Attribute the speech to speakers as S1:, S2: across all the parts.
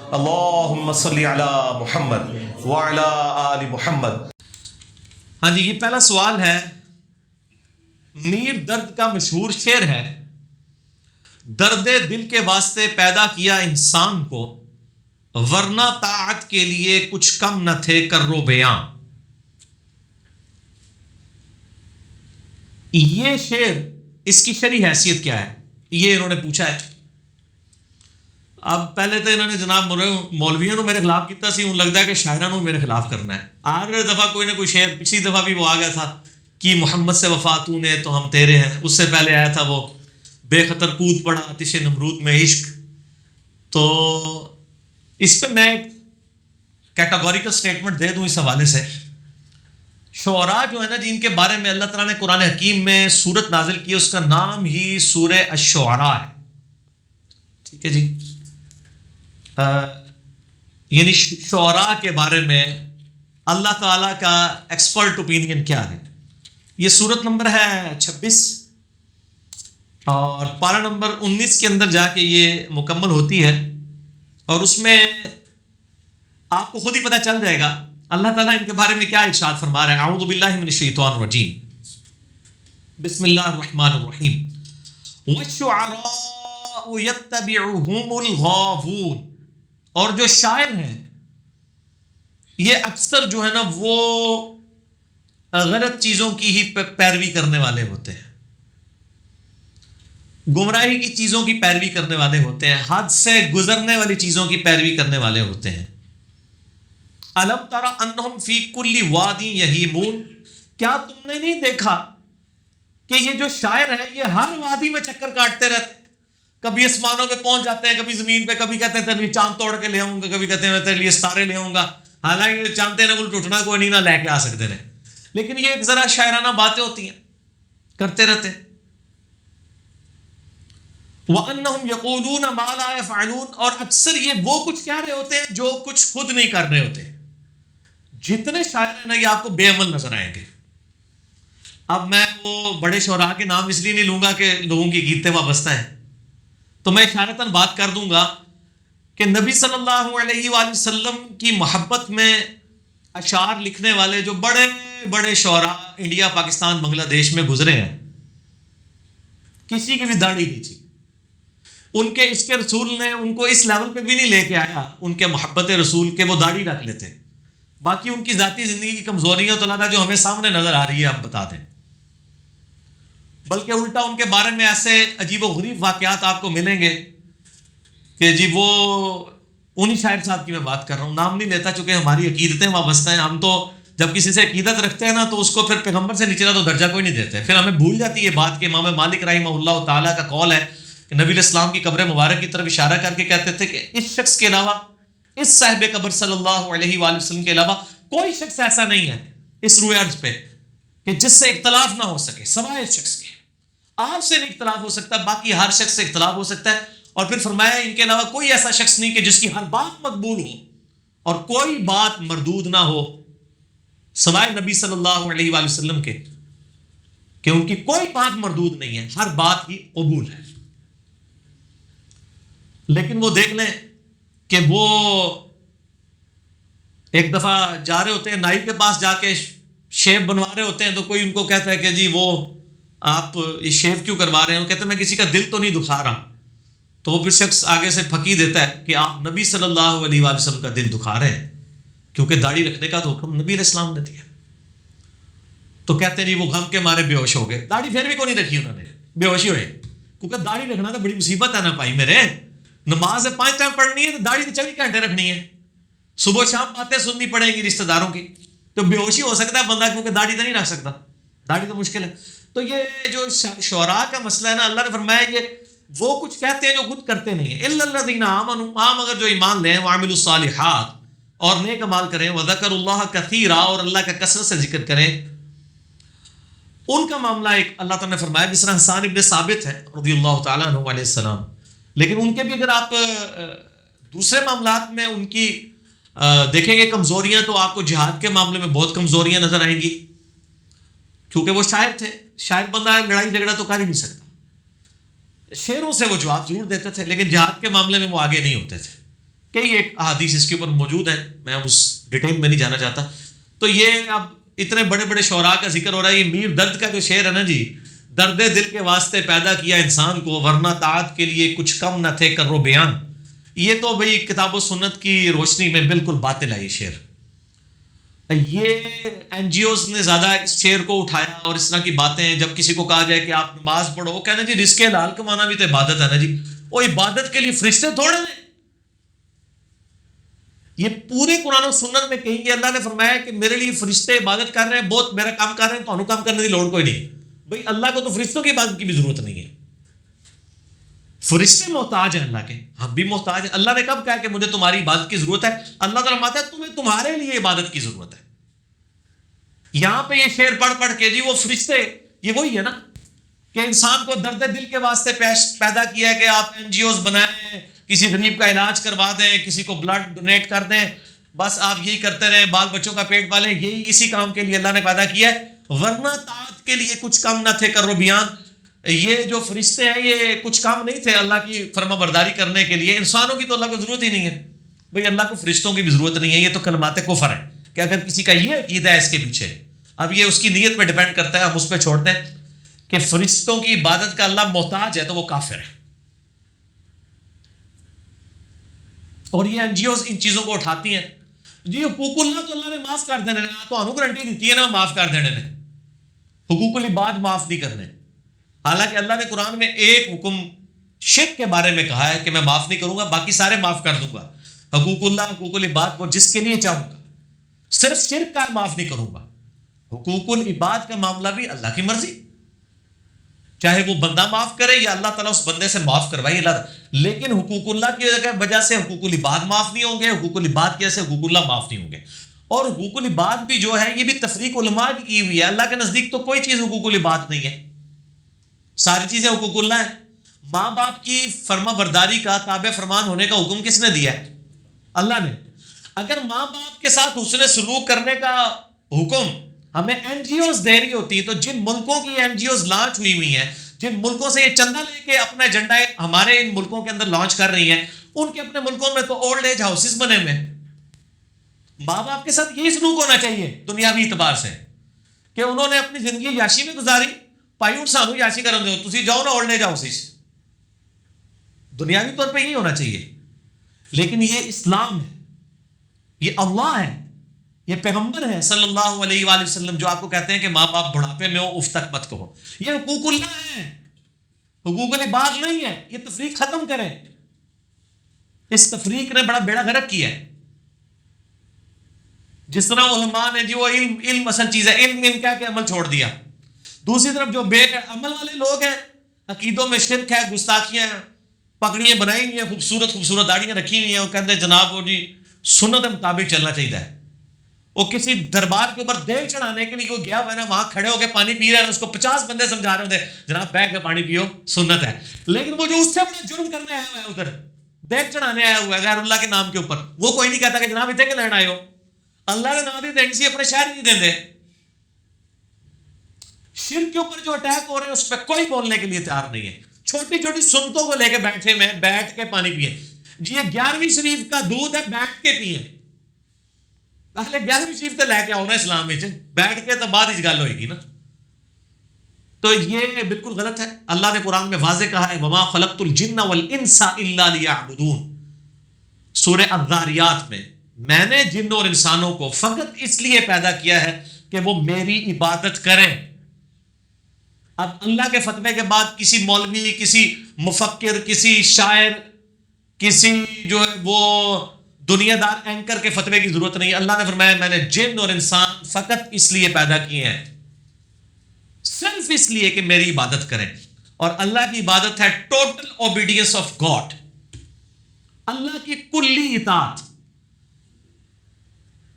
S1: اللہم صلی علی محمد وعلی آل محمد۔ ہاں جی، یہ پہلا سوال ہے۔ میر درد کا مشہور شعر ہے، درد دل کے واسطے پیدا کیا انسان کو، ورنہ طاعت کے لیے کچھ کم نہ تھے کرو بیاں۔ یہ شعر، اس کی شرعی حیثیت کیا ہے، یہ انہوں نے پوچھا ہے۔ اب پہلے تو انہوں نے جناب مولویوں میرے خلاف کیتا سی، ان لگتا ہے کہ شاعروں میرے خلاف کرنا ہے۔ آخری دفعہ کوئی نہ کوئی شعر، پچھلی دفعہ بھی وہ آ گیا تھا کہ محمد سے وفا تو نے تو ہم تیرے ہیں، اس سے پہلے آیا تھا وہ بے خطر کود پڑا آتش نمرود میں عشق۔ تو اس پہ میں ایک کیٹاگوریکل سٹیٹمنٹ دے دوں اس حوالے سے۔ شعراء جو ہے نا جن کے بارے میں اللہ تعالیٰ نے قرآن حکیم میں سورت نازل کی، اس کا نام ہی سورہ الشعراء ہے، ٹھیک ہے جی۔ یعنی شعراء کے بارے میں اللہ تعالیٰ کا ایکسپرٹ اوپینین کیا ہے۔ یہ سورت نمبر ہے 26 اور پارہ نمبر 19 کے اندر جا کے یہ مکمل ہوتی ہے، اور اس میں آپ کو خود ہی پتہ چل جائے گا اللہ تعالیٰ ان کے بارے میں کیا ارشاد فرما رہا ہے۔ اعوذ باللہ من الشیطان الرجیم، بسم اللہ الرحمن الرحیم۔ وَالشُّعَرَاءُ يَتَّبِعُهُمُ الْغَاوُونَ، اور جو شاعر ہیں یہ اکثر جو ہے نا وہ غلط چیزوں کی ہی پیروی کرنے والے ہوتے ہیں، گمراہی کی چیزوں کی پیروی کرنے والے ہوتے ہیں، حد سے گزرنے والی چیزوں کی پیروی کرنے والے ہوتے ہیں۔ الم تری انہم فی کل واد یہیمون، کیا تم نے نہیں دیکھا کہ یہ جو شاعر ہیں یہ ہر وادی میں چکر کاٹتے رہتے ہیں، کبھی آسمانوں پہ پہنچ جاتے ہیں، کبھی زمین پہ، کبھی کہتے ہیں تیرے لیے چاند توڑ کے لے آؤں گا، کبھی کہتے ہیں میں تیرے لیے ستارے لے آؤں گا، حالانکہ چاندتے ہیں کوئی ٹوٹنا کوئی نہیں نہ لے کے آ سکتے ہیں، لیکن یہ ایک ذرا شاعرانہ باتیں ہوتی ہیں، کرتے رہتے ہیں۔ وَأَنَّهُمْ يَقُولُونَ مَا لَا يَفْعَلُونَ، اور اکثر یہ وہ کچھ کہہ رہے ہوتے ہیں جو کچھ خود نہیں کر رہے ہوتے۔ جتنے شاعر ہیں نا یہ آپ کو بے عمل نظر آئیں گے۔ اب میں وہ بڑے شعراء کے نام اس لیے نہیں لوں گا کہ لوگوں کی گیتیں وابستہ ہیں، تو میں اشارتاً بات کر دوں گا کہ نبی صلی اللہ علیہ وآلہ وسلم کی محبت میں اشعار لکھنے والے جو بڑے بڑے شعراء انڈیا، پاکستان، بنگلہ دیش میں گزرے ہیں، کسی کی بھی داڑھی نہیں تھی۔ ان کے عشق رسول نے ان کو اس لیول پہ بھی نہیں لے کے آیا، ان کے محبت رسول کے وہ داڑھی رکھ لیتے۔ باقی ان کی ذاتی زندگی کی کمزوریاں تو اللہ جو ہمیں سامنے نظر آ رہی ہے آپ بتا دیں، بلکہ الٹا ان کے بارے میں ایسے عجیب و غریب واقعات آپ کو ملیں گے کہ جی وہ انہی شاعر صاحب کی میں بات کر رہا ہوں، نام نہیں لیتا چونکہ ہماری عقیدتیں وابستہ ہیں۔ ہم تو جب کسی سے عقیدت رکھتے ہیں نا تو اس کو پھر پیغمبر سے نیچے تو درجہ کوئی نہیں دیتے، پھر ہمیں بھول جاتی ہے بات کہ امام مالک رحمہ اللہ تعالیٰ کا قول ہے کہ نبی علیہ السلام کی قبر مبارک کی طرف اشارہ کر کے کہتے تھے کہ اس شخص کے علاوہ، اس صاحب قبر صلی اللہ علیہ وآلہ وسلم کے علاوہ کوئی شخص ایسا نہیں ہے اس روئے ارض پہ کہ جس سے اختلاف نہ ہو سکے سوائے اس شخص کے۔ آپ سے نہیں اختلاف ہو سکتا، باقی ہر شخص سے اختلاف ہو سکتا ہے، اور پھر فرمایا ان کے علاوہ کوئی ایسا شخص نہیں کہ جس کی ہر بات مقبول ہو اور کوئی بات مردود نہ ہو سوائے نبی صلی اللہ علیہ وآلہ وسلم کے، کہ ان کی کوئی بات مردود نہیں ہے، ہر بات ہی قبول ہے۔ لیکن وہ دیکھ لیں کہ وہ ایک دفعہ جا رہے ہوتے ہیں نائی کے پاس، جا کے شیو بنوا رہے ہوتے ہیں، تو کوئی ان کو کہتا ہے کہ جی وہ آپ یہ شیو کیوں کروا رہے ہیں؟ وہ کہتے ہیں میں کسی کا دل تو نہیں دکھا رہا، تو وہ پھر شخص آگے سے پھکی دیتا ہے کہ آپ نبی صلی اللہ علیہ وآلہ وسلم کا دل دکھا رہے ہیں، کیونکہ داڑھی رکھنے کا تو حکم نبی علیہ السلام نے دیا۔ تو کہتے ہیں جی وہ غم کے مارے بے ہوش ہو گئے، داڑھی پھر بھی کوئی نہیں رکھی انہوں نے، بے ہوشی ہوئے، کیونکہ داڑھی رکھنا تو بڑی مصیبت ہے نا بھائی میرے، نماز 5 ٹائم پڑھنی ہے تو داڑھی تو 24 گھنٹے رکھنی ہے، صبح شام باتیں سننی پڑیں گی رشتہ داروں کی، تو بے ہوشی ہو سکتا ہے بندہ، کیونکہ داڑھی تو نہیں رکھ سکتا، داڑھی تو مشکل ہے۔ تو یہ جو شعراء کا مسئلہ ہے نا، اللہ نے فرمایا یہ وہ کچھ کہتے ہیں جو خود کرتے نہیں ہیں، الا الذین آمنوا، عام اگر جو ایمان لیں، وعملوا الصالحات، اور نیک اعمال کریں، وذکروا اللہ کثیرا، اور اللہ کا کثرت سے ذکر کریں، ان کا معاملہ ایک اللہ تعالیٰ نے فرمایا جس طرح حسان ابن ثابت ہے رضی اللہ تعالیٰ عنہ علیہ السلام، لیکن ان کے بھی اگر آپ دوسرے معاملات میں ان کی دیکھیں گے کمزوریاں، تو آپ کو جہاد کے معاملے میں بہت کمزوریاں نظر آئیں گی، کیونکہ وہ شاعر تھے، شاعر بندہ لڑائی جھگڑا تو کر ہی نہیں سکتا، شعروں سے وہ جواب ضرور دیتے تھے لیکن جہاد کے معاملے میں وہ آگے نہیں ہوتے تھے، کئی ایک احادیث اس کے اوپر موجود ہیں، میں اس ڈیٹیل میں نہیں جانا چاہتا. تو یہ اب اتنے بڑے بڑے شعراء کا ذکر ہو رہا ہے. یہ میر درد کا جو شعر ہے نا جی، درد دل کے واسطے پیدا کیا انسان کو، ورنہ طاعت کے لیے کچھ کم نہ تھے کرو بیان. یہ تو بھئی کتاب و سنت کی روشنی میں بالکل باطل ہے یہ شعر. یہ این جی اوز نے زیادہ اس شعر کو اٹھایا اور اس طرح کی باتیں. جب کسی کو کہا جائے کہ آپ نماز پڑھو، وہ کہنا جی رزق حلال کمانا بھی تو عبادت ہے نا جی. وہ عبادت کے لیے فرشتے تھوڑے ہیں. یہ پورے قرآن و سنت میں کہیں گے اللہ نے فرمایا کہ میرے لیے فرشتے عبادت کر رہے ہیں، بہت میرا کام کر رہے ہیں، تو کام کرنے کی لوڑ کوئی نہیں. بھئی اللہ کو تو فرشتوں کی عبادت کی بھی ضرورت نہیں ہے. فرشتے محتاج ہیں اللہ کے، ہم بھی محتاج ہیں. اللہ نے کب کہا کہ مجھے تمہاری عبادت کی ضرورت ہے؟ اللہ تعالیٰ فرماتا ہے تمہیں تمہارے لیے عبادت کی ضرورت ہے. یہاں پہ یہ شعر پڑھ پڑھ کے جی وہ فرشتے، یہ وہی ہے نا کہ انسان کو درد دل کے واسطے پیدا کیا ہے کہ آپ این جی اوز بنائیں، کسی غریب کا علاج کروا دیں، کسی کو بلڈ ڈونیٹ کر دیں، بس آپ یہی کرتے رہیں، بال بچوں کا پیٹ پالیں. یہی اسی کام کے لیے اللہ نے پیدا کیا ہے. ورنہ طاعت کے لیے کچھ کم نہ تھے کرو بیان. یہ جو فرشتے ہیں یہ کچھ کام نہیں تھے اللہ کی فرما برداری کرنے کے لیے. انسانوں کی تو اللہ کو ضرورت ہی نہیں ہے. بھئی اللہ کو فرشتوں کی بھی ضرورت نہیں ہے. یہ تو کلمات کفر ہے کہ اگر کسی کا یہ عقیدہ ہے اس کے پیچھے، اب یہ اس کی نیت پہ ڈیپینڈ کرتا ہے، ہم اس پہ چھوڑتے ہیں کہ فرشتوں کی عبادت کا اللہ محتاج ہے تو وہ کافر ہے. اور یہ این جی اوز ان چیزوں کو اٹھاتی ہیں. جی حقوق اللہ تو اللہ نے معاف کر دینے، تو انہوں گارنٹی دیتی ہے نا معاف کر دینے نے. حقوق العباد معاف نہیں کرنے. حالانکہ اللہ نے قرآن میں ایک حکم شرک کے بارے میں کہا ہے کہ میں معاف نہیں کروں گا، باقی سارے معاف کر دوں گا. حقوق اللہ، حقوق العباد وہ جس کے لیے چاہوں گا. صرف شرک کا معاف نہیں کروں گا. حقوق العباد کا معاملہ بھی اللہ کی مرضی، چاہے وہ بندہ معاف کرے یا اللہ تعالیٰ اس بندے سے معاف کروائے اللہ. لیکن حقوق اللہ کی وجہ سے حقوق العباد معاف نہیں ہوں گے، حقوق العباد کی وجہ سے حقوق اللہ معاف نہیں ہوں گے. اور حقوق العباد بھی جو ہے یہ بھی تفریق علماء کی ہوئی ہے. اللہ کے نزدیک تو کوئی چیز حقوق العباد نہیں ہے، ساری چیزیں حقوق اللہ ہیں. ماں باپ کی فرما برداری کا، تابع فرمان ہونے کا حکم کس نے دیا ہے؟ اللہ نے. اگر ماں باپ کے ساتھ حسن سلوک کرنے کا حکم ہمیں این جی اوز دے رہی ہوتی، تو جن ملکوں کی این جی اوز لانچ ہوئی ہوئی ہیں، جن ملکوں سے یہ چندہ لے کے اپنا ایجنڈا ہمارے ان ملکوں کے اندر لانچ کر رہی ہیں، ان کے اپنے ملکوں میں تو اولڈ ایج ہاؤسز بنے ہوئے. ماں باپ کے ساتھ یہی سلوک ہونا چاہیے دنیاوی اعتبار سے کہ انہوں نے اپنی زندگی یاشی میں گزاری، پائی ہوں سانو یاشی کرن دو، تسی جاؤ نا اولڈ ایج ہاؤسز. دنیاوی طور پہ یہی ہونا چاہیے. لیکن یہ اسلام ہے، یہ اللہ ہے، یہ پیغمبر ہے صلی اللہ علیہ وآلہ وسلم جو آپ کو کہتے ہیں کہ ماں باپ بڑھاپے میں ہو اف تک مت کہو. یہ حقوق اللہ ہے، حقوق العباد نہیں ہے. یہ تفریق ختم کریں. اس تفریق نے بڑا بیڑا غرق کیا ہے. جس طرح علماء نے جو علم اصل چیز ہے، علم کہہ کے عمل چھوڑ دیا. دوسری طرف جو بے عمل والے لوگ ہیں، عقیدوں میں شرک ہے، گستاخیاں ہیں، پگڑیاں بنائی ہوئی ہیں، خوبصورت خوبصورت داڑیاں رکھی ہوئی ہیں، وہ کہتے ہیں جناب وہ جی سنت کے مطابق چلنا چاہیے. وہ کسی دربار کے اوپر دیگ چڑھانے کے لیے وہ گیا ہوا ہے نا، وہاں کھڑے ہو کے پانی پی رہے ہیں، اس کو 50 بندے سمجھا رہے ہوتے ہیں جناب بیٹھ کے پانی پیو، سنت ہے. لیکن وہ جو اس سے بڑا جرم کرنے آیا ہوا ہے، ادھر دیگ چڑھانے آیا ہوا ہے غیر اللہ کے نام کے اوپر، وہ کوئی نہیں کہتا کہ جناب اتنے کے لین آئے ہو. اللہ کے نام دین سی اپنے شہر نہیں دیں دے. شرک کے اوپر جو اٹیک ہو رہے ہیں اس پہ کوئی بولنے کے لیے تیار نہیں ہے. چھوٹی چھوٹی سنتوں کو لے کے بیٹھے میں بیٹھ کے پانی پیے. جی یہ 11ویں شریف کا دودھ ہے، بیٹھ کے پیے. پہلے 11ویں شریف تو لے کے آؤ نا اسلام میں، بیٹھ کے تو بعد ہی گل ہوئے گی نا. تو یہ بالکل غلط ہے. اللہ نے قرآن میں واضح کہا ہے وما خلقت الجن والانس الا لیعبدون. سورہ الذاریات میں نے جن اور انسانوں کو فقط اس لیے پیدا کیا ہے کہ وہ میری عبادت کریں. اب اللہ کے فتوے کے بعد کسی مولوی، کسی مفکر، کسی شاعر، کسی جو ہے وہ دنیا دار اینکر کے فتوے کی ضرورت نہیں. اللہ نے فرمایا میں نے جن اور انسان فقط اس لیے پیدا کیے ہیں، صرف اس لیے کہ میری عبادت کریں. اور اللہ کی عبادت ہے ٹوٹل اوبیڈینس آف گاڈ، اللہ کی کلی اطاعت.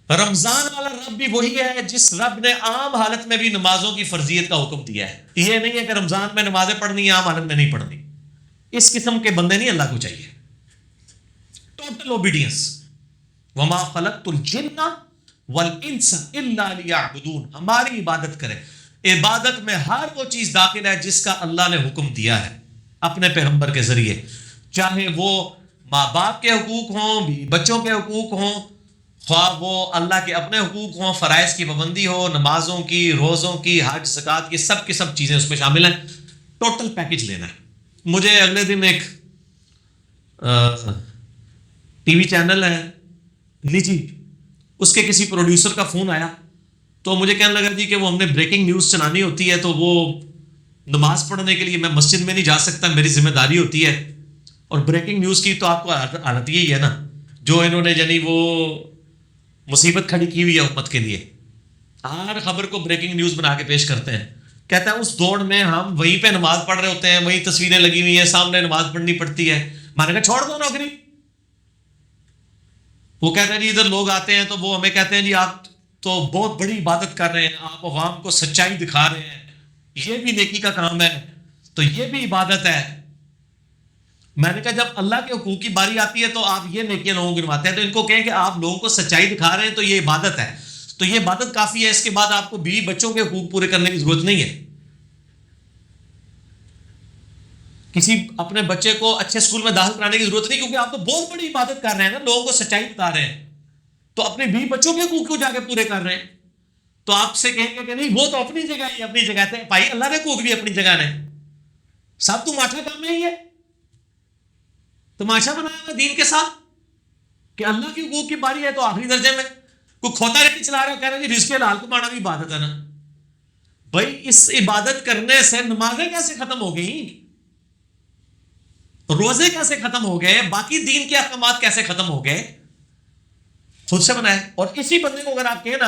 S1: رمضان والا رب بھی وہی ہے جس رب نے عام حالت میں بھی نمازوں کی فرضیت کا حکم دیا ہے. یہ نہیں ہے کہ رمضان میں نمازیں پڑھنی ہے، عام حالت میں نہیں پڑھنی. اس قسم کے بندے نہیں اللہ کو چاہیے. Total obedience. وما خلقت الجن والانس الا لیعبدون. ہماری عبادت کریں. عبادت میں ہر وہ چیز داخل ہے جس کا اللہ نے حکم دیا ہے اپنے پیغمبر کے ذریعے، چاہے وہ ماں باپ کے حقوق ہوں، بیوی بچوں کے حقوق ہوں، خواہ وہ اللہ کے اپنے حقوق ہوں، فرائض کی پابندی ہو، نمازوں کی، روزوں کی، حج زکوٰۃ کی، سب کی سب چیزیں اس میں شامل ہیں. ٹوٹل پیکج لینا ہے. مجھے اگلے دن ایک ٹی وی چینل ہے نجی، اس کے کسی پروڈیوسر کا فون آیا تو مجھے کہنے لگا جی کہ وہ ہم نے بریکنگ نیوز چلانی ہوتی ہے تو وہ نماز پڑھنے کے لیے میں مسجد میں نہیں جا سکتا، میری ذمہ داری ہوتی ہے. اور بریکنگ نیوز کی تو آپ کو حالت یہی ہے نا، جو انہوں نے یعنی وہ مصیبت کھڑی کی ہوئی ہے امت کے لیے، ہر خبر کو بریکنگ نیوز بنا کے پیش کرتے ہیں. کہتا ہے اس دوڑ میں ہم وہیں پہ نماز پڑھ رہے ہوتے ہیں، وہیں تصویریں لگی ہوئی ہیں، سامنے نماز پڑھنی پڑتی ہے. میں نے کہا چھوڑ دو نوکری. وہ کہتے ہیں جی ادھر لوگ آتے ہیں تو وہ ہمیں کہتے ہیں جی آپ تو بہت بڑی عبادت کر رہے ہیں، آپ عوام کو سچائی دکھا رہے ہیں، یہ بھی نیکی کا کام ہے، تو یہ بھی عبادت ہے. میں نے کہا جب اللہ کے حقوق کی باری آتی ہے تو آپ یہ نیکیاں لوگوں کو گنواتے ہیں، تو ان کو کہیں کہ آپ لوگوں کو سچائی دکھا رہے ہیں تو یہ عبادت ہے، تو یہ عبادت کافی ہے، اس کے بعد آپ کو بیوی بچوں کے حقوق پورے کرنے کی ضرورت نہیں ہے. کسی اپنے بچے کو اچھے اسکول میں داخل کرانے کی ضرورت نہیں، کیونکہ آپ تو بہت بڑی عبادت کر رہے ہیں نا، لوگوں کو سچائی بتا رہے ہیں، تو اپنے بیوی بچوں کے حقوق کو جا کے پورے کر رہے ہیں. تو آپ سے کہیں گے کہ نہیں وہ تو اپنی جگہ ہی اپنی جگہ تھے. بھائی اللہ کے حقوق بھی اپنی جگہ نے، سب تماشا کام ہے یہ تماشا بنایا ہوا دین کے ساتھ کہ اللہ کے حقوق کی باری ہے تو آخری درجے میں کوئی کھوتا ریڈی چلا رہا ہے، کہہ رہا ہے جی رزق حلال کمانا بھی عبادت ہے نا. بھائی اس عبادت کرنے سے نمازیں کیسے ختم ہو گئی، روزے کیسے ختم ہو گئے، باقی دین کے احکامات کیسے ختم ہو گئے؟ خود سے بنائے. اور اسی بندے کو اگر آپ کہیں نا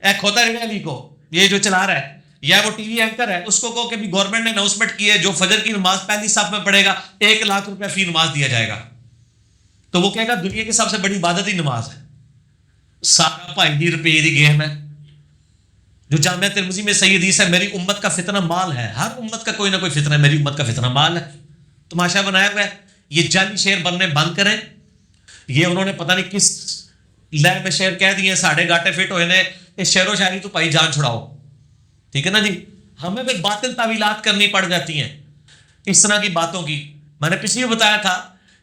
S1: اے کھوتا ریڈی علی کو، یہ جو چلا رہا ہے یا وہ ٹی وی اینکر ہے، اس کو کہو کہ گورنمنٹ نے اناؤنسمنٹ کی ہے جو فجر کی نماز پہلی صف میں پڑھے گا 1,00,000 روپے فی نماز دیا جائے گا، تو وہ کہے گا دنیا کی سب سے بڑی عبادت ہی نماز ہے. سارا بھائی دی روپے دی گیم ہے. جو جامعہ ترمذی میں صحیح حدیث ہے میری امت کا فتنہ مال ہے، ہر امت کا کوئی نہ کوئی فتنہ ہے، میری امت کا فتنہ مال ہے. تماشا بنایا ہوا ہے. یہ جعلی شعر بننے بند کریں. یہ انہوں نے پتہ نہیں کس لے میں شعر کہہ دیے، ساڑھے گاٹے فٹ ہوئے نے، اس شعر و شاعری تو پائی جان چھڑاؤ. ٹھیک ہے نا جی. ہمیں پھر باطل تعویلات کرنی پڑ جاتی ہیں اس طرح کی باتوں کی. میں نے پچھلے بھی بتایا تھا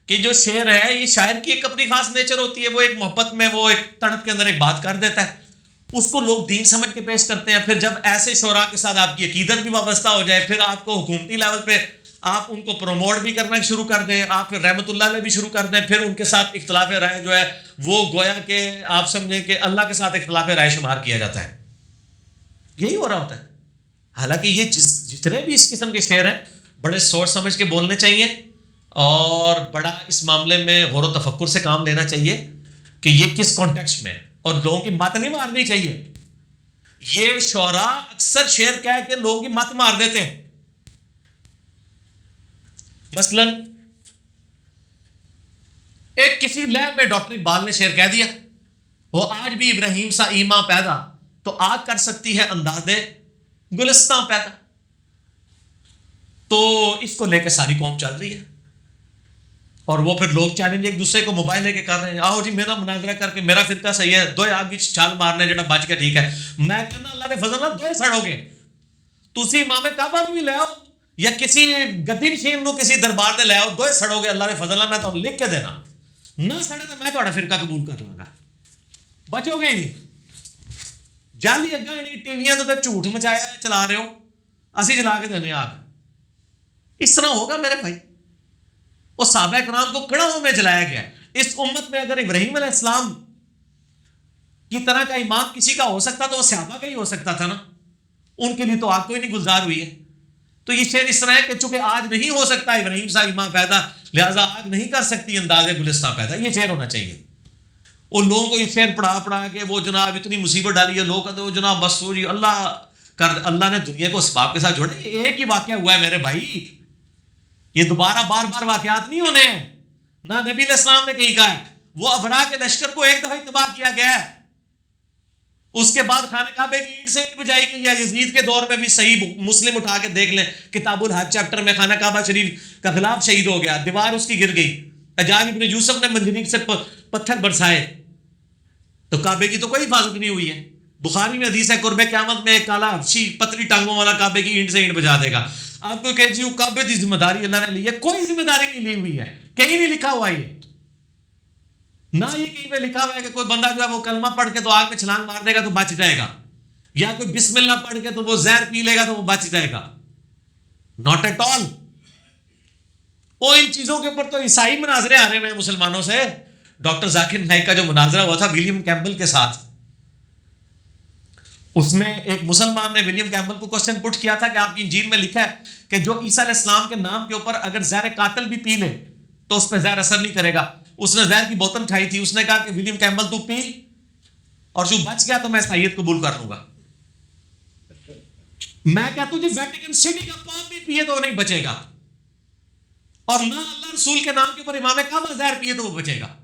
S1: کہ جو شعر ہے یہ شاعر کی ایک اپنی خاص نیچر ہوتی ہے، وہ ایک محبت میں وہ ایک تڑپ کے اندر ایک بات کر دیتا ہے، اس کو لوگ دین سمجھ کے پیش کرتے ہیں. پھر جب ایسے شعراء کے ساتھ آپ کی عقیدت بھی وابستہ ہو جائے، پھر آپ کو حکومتی لیول پہ آپ ان کو پروموٹ بھی کرنا شروع کر دیں، آپ پھر رحمت اللہ علیہ بھی شروع کر دیں، پھر ان کے ساتھ اختلاف رائے جو ہے وہ گویا کہ آپ سمجھیں کہ اللہ کے ساتھ اختلاف رائے شمار کیا جاتا ہے. یہی ہو رہا ہوتا ہے. حالانکہ یہ جتنے بھی اس قسم کے شعر ہیں بڑے سوچ سمجھ کے بولنے چاہیے اور بڑا اس معاملے میں غور و تفکر سے کام لینا چاہیے کہ یہ کس کانٹیکسٹ میں، اور لوگوں کی مت نہیں مارنی چاہیے. یہ شعراء اکثر شعر کہہ کے لوگوں کی مت مار دیتے ہیں. مثلا ایک کسی لہر میں ڈاکٹر اقبال نے شعر کہہ دیا، وہ آج بھی ابراہیم سا ایماں پیدا تو آگ کر سکتی ہے انداز گلستاں پیدا. تو اس کو لے کے ساری قوم چل رہی ہے اور وہ پھر لوگ چیلنج ایک دوسرے کو موبائل لے کے کر رہے ہیں، آؤ جی میرا مناظرہ کر کے میرا فرقہ صحیح ہے، دو آگ بھی چھال مارنے جڑا بچ کے ٹھیک ہے. میں کہنا اللہ نے فضل نہ دو سڑو گے، تسی امام کعبہ بھی لے آؤ یا کسی گدی نشین نو کسی دربار دے لے آؤ، دو سڑو گے. اللہ نے فضل نہ میں تو لکھ کے دینا نہ سڑے تو میں تہاڈا فرقہ قبول کر لوں گا، بچو گے نہیں. جعلی اگاں نہیں ٹی ویاں تے جھوٹ مچایا چلا رہے ہو، اسی چلا کے دینے آگ. اس طرح ہوگا میرے بھائی. وہ صحابہ کرام کو کڑاہوں میں جلایا گیا. اس امت میں اگر ابراہیم علیہ السلام کی طرح کا امام کسی کا ہو سکتا تو وہ صحابہ کا ہی ہو سکتا تھا نا. ان کے لیے تو آگ کوئی نہیں گلزار ہوئی ہے. تو یہ شعر اس طرح ہے کہ چونکہ آج نہیں ہو سکتا ابراہیم سا امام پیدا، لہٰذا آگ نہیں کر سکتی انداز گلستہ پیدا. یہ شعر ہونا چاہیے. اور لوگوں کو یہ شعر پڑھا کے وہ جناب اتنی مصیبت ڈالی ہے، لوگ کہتے ہیں وہ جناب بس جی اللہ نے دنیا کو اسباب کے ساتھ جوڑا. یہ ایک ہی واقعہ ہوا ہے میرے بھائی، یہ دوبارہ بار بار واقعات نہیں ہونے ہیں. نہ نبی علیہ السلام نے کہیں کہا ہے. وہ ابرا کے لشکر کو ایک دفعہ تباہ کیا گیا ہے، اس کے بعد خانہ کعبے کی اینٹ سے اینٹ بجائی گئی ہے. یزید کے دور میں بھی صحیح مسلم اٹھا کے دیکھ لیں، کتاب الحج چیپٹر میں خانہ کعبہ شریف کا خلاف شہید ہو گیا، دیوار اس کی گر گئی. حجاج ابن یوسف نے منجنیق سے پتھر برسائے تو کعبے کی تو کوئی حفاظت نہیں ہوئی ہے. بخاری میں حدیث ہے قرب قیامت میں ایک کالا حبشی پتلی ٹانگوں والا کعبے کی اینٹ سے اینٹ بجا دے گا. آپ کو کہ جی کعبے کی ذمہ داری اللہ نے لی ہے، کوئی ذمہ داری نہیں لی ہوئی ہے، کہیں نہیں لکھا ہوا یہ. نہ یہ کہیں پہ لکھا ہوا ہے کہ کوئی بندہ جو ہے وہ کلمہ پڑھ کے تو آگ میں چھلانگ مار دے گا تو بچ جائے گا, یا کوئی بسم اللہ پڑھ کے تو وہ زہر پی لے گا تو وہ بچ جائے گا. Not at all. وہ ان چیزوں کے اوپر تو عیسائی مناظرے آ رہے ہیں مسلمانوں سے. ڈاکٹر ذاکر نائک کا جو مناظرہ ہوا تھا ولیم کیمبل کے ساتھ, اس میں ایک مسلمان نے ولیم کیمبل کو کوسچن پٹ کیا تھا کہ آپ کی انجیل میں لکھا ہے کہ جو عیسیٰ علیہ السلام کے نام کے اوپر اگر زہر قاتل بھی پی لے تو اس پہ زہر اثر نہیں کرے گا. اس نے زہر کی بوتل کھائی تھی, اس نے کہا کہ ولیم کیمبل تو پی, اور جو بچ گیا تو میں عیسائیت قبول کر لوں گا. میں کہتا ہوں جی ویٹیکن سٹی کا پاپ بھی پیے تو وہ نہیں بچے گا, اور نہ اللہ رسول کے نام کے اوپر امام کعبہ زہر پیے تو وہ بچے گا.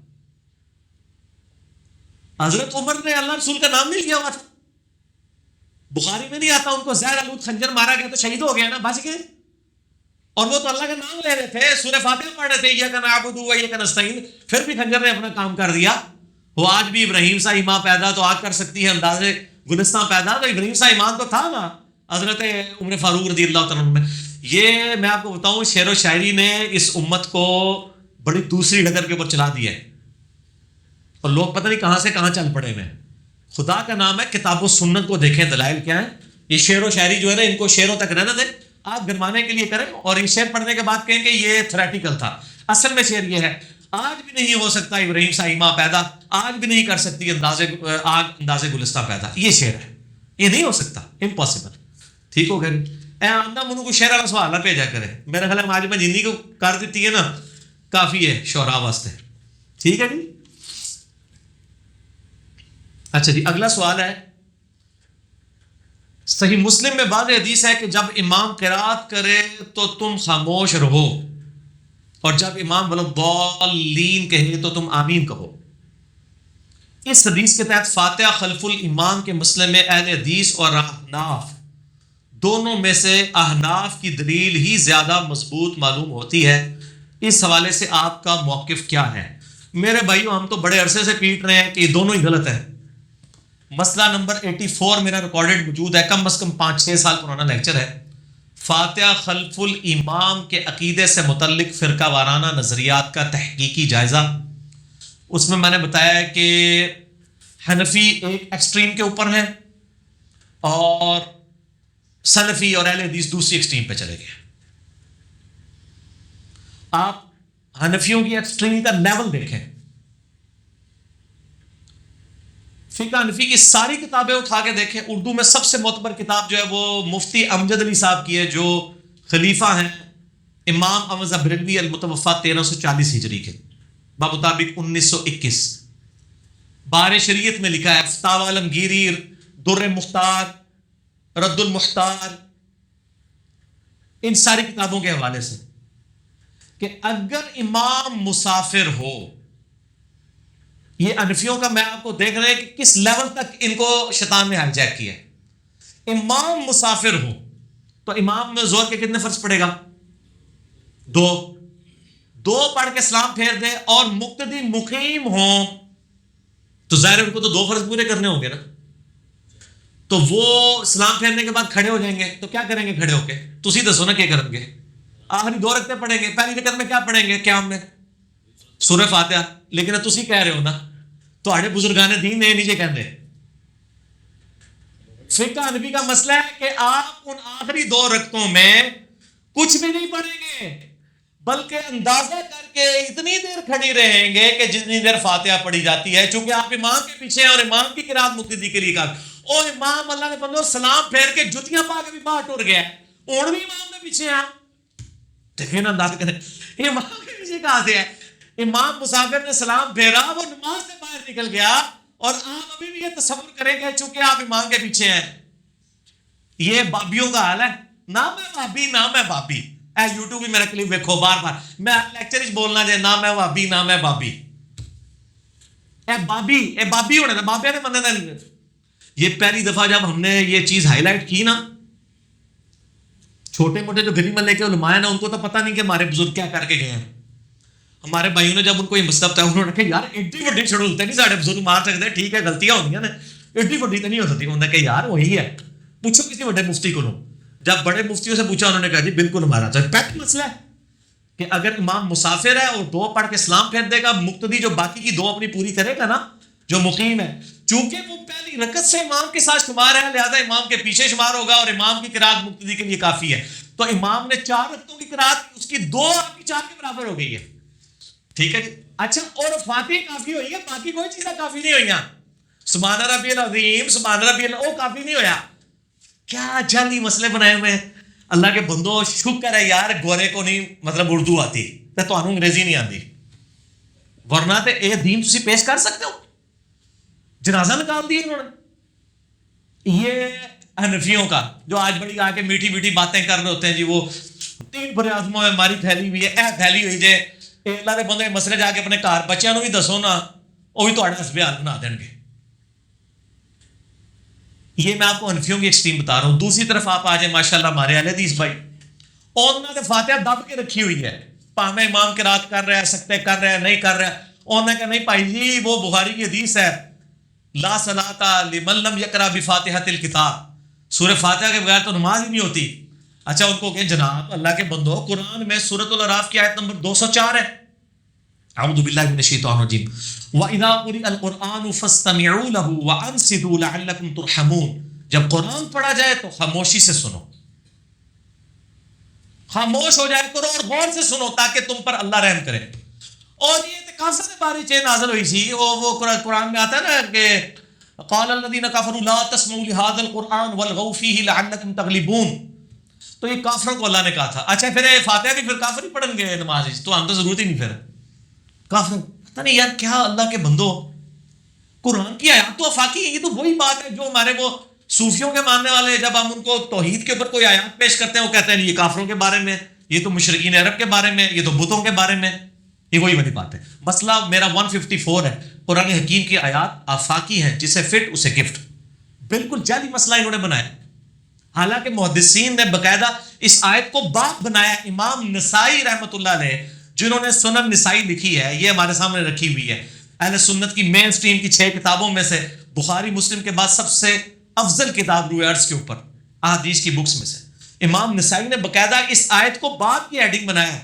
S1: حضرت عمر نے اللہ رسول کا نام نہیں لیا ہوا تھا, بخاری میں نہیں آتا ان کو زہر آلود خنجر مارا گیا تو شہید ہو گیا نا, بچ گئے. اور وہ تو اللہ کا نام لے رہے تھے, سورہ فاتحہ پڑھ رہے تھے, ایاک نعبد و ایاک نستعین, پھر بھی خنجر نے اپنا کام کر دیا. وہ آج بھی ابراہیم سا ایمان پیدا تو آگ کر سکتی ہے, انداز گلستان پیدا تو ابراہیم سا ایمان تو تھا نا حضرت عمر فاروق رضی اللہ تعالیٰ عنہ میں. یہ میں آپ کو بتاؤں شعر و شاعری نے اس امت کو بڑی دوسری ڈگر کے اوپر چلا دیا ہے, اور لوگ پتہ نہیں کہاں سے کہاں چل پڑے ہیں. خدا کا نام ہے, کتاب و سنت کو دیکھیں, دلائل کیا ہیں. یہ شعر و شاعری جو ہے نا ان کو شعروں تک رہنا دیں, آپ گرمانے کے لیے کریں, اور یہ شعر پڑھنے کے بعد کہیں کہ یہ تھریٹیکل تھا. اصل میں شعر یہ ہے, آج بھی نہیں ہو سکتا ابراہیم سا ایمان پیدا, آج بھی نہیں کر سکتی انداز گلستہ پیدا. یہ شعر ہے, یہ نہیں ہو سکتا, امپاسبل. ٹھیک ہو گئے. اے آمدہ منو کو شعر والا سوال نہ بھیجا کرے. میرا خیال ہے آج میں جنی کو کر دیتی ہے نا, کافی ہے شعراء واسطے. ٹھیک ہے جی. اچھا جی, اگلا سوال ہے. صحیح مسلم میں بعض حدیث ہے کہ جب امام قرات کرے تو تم خاموش رہو, اور جب امام ولضالین کہے تو تم آمین کہو. اس حدیث کے تحت فاتحہ خلف الامام کے مسئلے میں اہل حدیث اور احناف دونوں میں سے احناف کی دلیل ہی زیادہ مضبوط معلوم ہوتی ہے. اس حوالے سے آپ کا موقف کیا ہے؟ میرے بھائیو, ہم تو بڑے عرصے سے پیٹ رہے ہیں کہ یہ دونوں ہی غلط ہیں. مسئلہ نمبر 84 میرا ریکارڈڈ موجود ہے, کم از کم 5-6 سال پرانا لیکچر ہے. فاتحہ خلف الامام کے عقیدے سے متعلق فرقہ وارانہ نظریات کا تحقیقی جائزہ. اس میں نے بتایا ہے کہ حنفی ایک ایکسٹریم کے اوپر ہیں, اور سلفی اور اہل حدیث دوسری ایکسٹریم پہ چلے گئے. آپ حنفیوں کی ایکسٹریم کا لیول دیکھیں. فقہ حنفی کی ساری کتابیں اٹھا کے دیکھیں. اردو میں سب سے معتبر کتاب جو ہے وہ مفتی امجد علی صاحب کی ہے, جو خلیفہ ہیں امام احمد بریلوی المتوفی 1340 ہجری کے, بمطابق 1921. بار شریعت میں لکھا ہے, فتاوی عالمگیری, در مختار, رد المختار, ان ساری کتابوں کے حوالے سے, کہ اگر امام مسافر ہو, یہ حنفیوں کا میں آپ کو دیکھ رہے ہیں کہ کس لیول تک ان کو شیطان نے ہائی جیک کیا ہے. امام مسافر ہو تو امام میں زور کے کتنے فرض پڑے گا؟ 2 پڑھ کے سلام پھیر دے, اور مقتدی مقیم ہوں تو ظاہر ان کو تو 2 فرض پورے کرنے ہوں گے نا. تو وہ سلام پھیرنے کے بعد کھڑے ہو جائیں گے, تو کیا کریں گے کھڑے ہو کے؟ تسی دسو نا کیا کریں گے. آخری 2 رکعتیں پڑھیں گے, پہلی رکعت میں کیا پڑھیں گے قیام میں؟ سورہ فاتحہ. لیکن تسی کہہ رہے ہو نا, تو بزرگان دین نے نیچے کہندے. فقہ حنفی کا مسئلہ ہے کہ آپ ان آخری 2 رکعتوں میں کچھ بھی نہیں پڑھیں گے, بلکہ اندازہ کر کے اتنی دیر کھڑی رہیں گے کہ جتنی دیر فاتحہ پڑھی جاتی ہے, چونکہ آپ امام کے پیچھے ہیں اور امام کی قرات مقتدی کے لیے کہا. او امام اللہ نے بندو سلام پھیر کے جتیاں پا کے بھی باہر ٹر گیا, اور بھی امام کے پیچھے ہیں. دیکھیں نا, اندازہ کریں امام کے پیچھے کہاں سے ہے. امام مسافر نے سلام پھیرا, وہ نماز سے باہر نکل گیا, اور آپ ابھی بھی یہ تصور کریں گے چونکہ آپ امام کے پیچھے ہیں. یہ بابیوں کا حال ہے. نہ میں بابی نہ میں بابی. اے یوٹیوب بھی میرا کلپ دیکھو بار بار, میں لیکچر بولنا چاہے نہ میں بابی نہ میں بابی. اے بابی ہونے تھا, بابیا نے مننے تھا. یہ پہلی دفعہ جب ہم نے یہ چیز ہائی لائٹ کی نا, چھوٹے موٹے جو گلی محلے کے علماء ہیں نا, ان کو تو پتہ نہیں کہ ہمارے بزرگ کیا کر کے گئے ہیں. ہمارے بھائیوں نے جب ان کو یہ مسئلہ بتایا, انہوں نے کہا یار ایڈی وڈی چھڑولتے نہیں ساڑھے بزرگ مار سکتے, ٹھیک ہے غلطیاں ہوتی ہیں نا, ایڈی وڈی تو نہیں ہو سکتی. انہوں نے کہا یار وہی ہے, پوچھو کسی بڑے مفتی کو. جب بڑے مفتیوں سے پوچھا, انہوں نے کہا جی بالکل ہمارا تو پیٹ مسئلہ ہے. کہ اگر امام مسافر ہے اور 2 پڑھ کے سلام پھیر دے گا، مقتدی جو باقی کی 2 اپنی پوری کرے گا نا، جو مقیم ہے، چونکہ وہ پہلی رکعت سے امام کے ساتھ شمار ہے، لہذا امام کے پیچھے شمار ہوگا اور امام کی قرات مقتدی کے لیے کافی ہے. تو امام نے 4 رکعتوں کی قرات، اس کی 2 آپ کی 4 کے برابر ہو گئی ہے. ٹھیک ہے جی. اچھا، اور فاتحہ کافی ہوئی ہے، باقی کوئی چیزیں کافی نہیں ہوئی. سبحان ربی العظیم، سبحان ربی اللہ، وہ کافی نہیں ہویا. کیا جعلی مسئلے بنائے ہوئے ہیں. اللہ کے بندو، شکر ہے یار گورے کو نہیں مطلب اردو آتی تے تانوں انگریزی نہیں آتی، ورنہ تے اے دین تسی پیش کر سکتے ہو. جنازہ نکال دی انہوں نے. یہ حنفیوں کا جو آج بڑی آ کے میٹھی میٹھی باتیں کر رہے ہوتے ہیں جی، وہ 3 بر اعظموں میں ہماری پھیلی ہوئی ہے، اے پھیلی ہوئی جے. اللہ دے بندے مسئلے جا کے اپنے گھر بچیاں نو بھی دسو نا، وہ بھی تہاڈا حسب حال بنا دیں گے. یہ میں آپ کو حنفیوں کی ایکسٹریم بتا رہا ہوں. دوسری طرف آپ آ جائیں ماشاءاللہ ہمارے اہل حدیث بھائی، انہوں نے فاتحہ دب کے رکھی ہوئی ہے، پاویں امام قرات کر رہا ہے، سکتے کر رہا ہے، نہیں کر رہا ہے. انہوں نے کہا نہیں بھائی جی، وہ بخاری کی حدیث ہے، لا صلاۃ لمن لم یقرأ بفاتحۃ الکتاب، سورہ فاتحہ کے بغیر تو نماز ہی نہیں ہوتی. اچھا، ان کو کہ جناب اللہ کے بندو، قرآن میں سورۃ الاعراف کی آیت نمبر 204 ہے، اعوذ باللہ من الشیطان الرجیم، وَإِذَا قُرِئَ الْقُرْآنُ فَاسْتَمِعُوا لَهُ وَأَنصِتُوا لَعَلَّكُمْ تُرْحَمُونَ. جب قرآن پڑھا جائے تو خاموشی سے سنو، خاموش ہو جائے کرو اور غور سے سنو تاکہ تم پر اللہ رحم کرے. اور یہ اعتکاف سے باری چیز نازل ہوئی تھی، وہ قرآن میں آتا ہے نا کہ قال الذين كفروا لا تسمعوا لهذا القرآن والغوا فيه لعلكم تغلبون. تو یہ کافروں کو اللہ نے کہا تھا. اچھا، پھر فاتحہ بھی پھر کافر ہی پڑھیں گے نماز، تو ہم تو ضرورت ہی نہیں. پھر کافر پتہ نہیں یار کیا. اللہ کے بندو، قرآن کی آیات تو افاقی ہے. یہ تو وہی بات ہے جو ہمارے وہ صوفیوں کے ماننے والے، جب ہم ان کو توحید کے اوپر کوئی آیات پیش کرتے ہیں، وہ کہتے ہیں یہ کافروں کے بارے میں، یہ تو مشرکین عرب کے بارے میں، یہ تو بتوں کے بارے میں. یہ وہی والی بات ہے. مسئلہ میرا 154 ہے، قرآن حکیم کی آیات آفاقی ہیں، جسے فٹ اسے گفٹ. بالکل جعلی مسئلہ انہوں نے بنایا. حالانکہ محدثین نے باقاعدہ اس آیت کو باب بنایا. امام نسائی رحمۃ اللہ علیہ، جنہوں نے سنن نسائی لکھی ہے، یہ ہمارے سامنے رکھی ہوئی ہے. اہل سنت کی مین سٹریم کی 6 کتابوں میں سے بخاری مسلم کے بعد سب سے افضل کتاب روئے عرض کے اوپر احادیث کی بکس میں سے. امام نسائی نے باقاعدہ اس آیت کو باب کی ہیڈنگ بنایا ہے،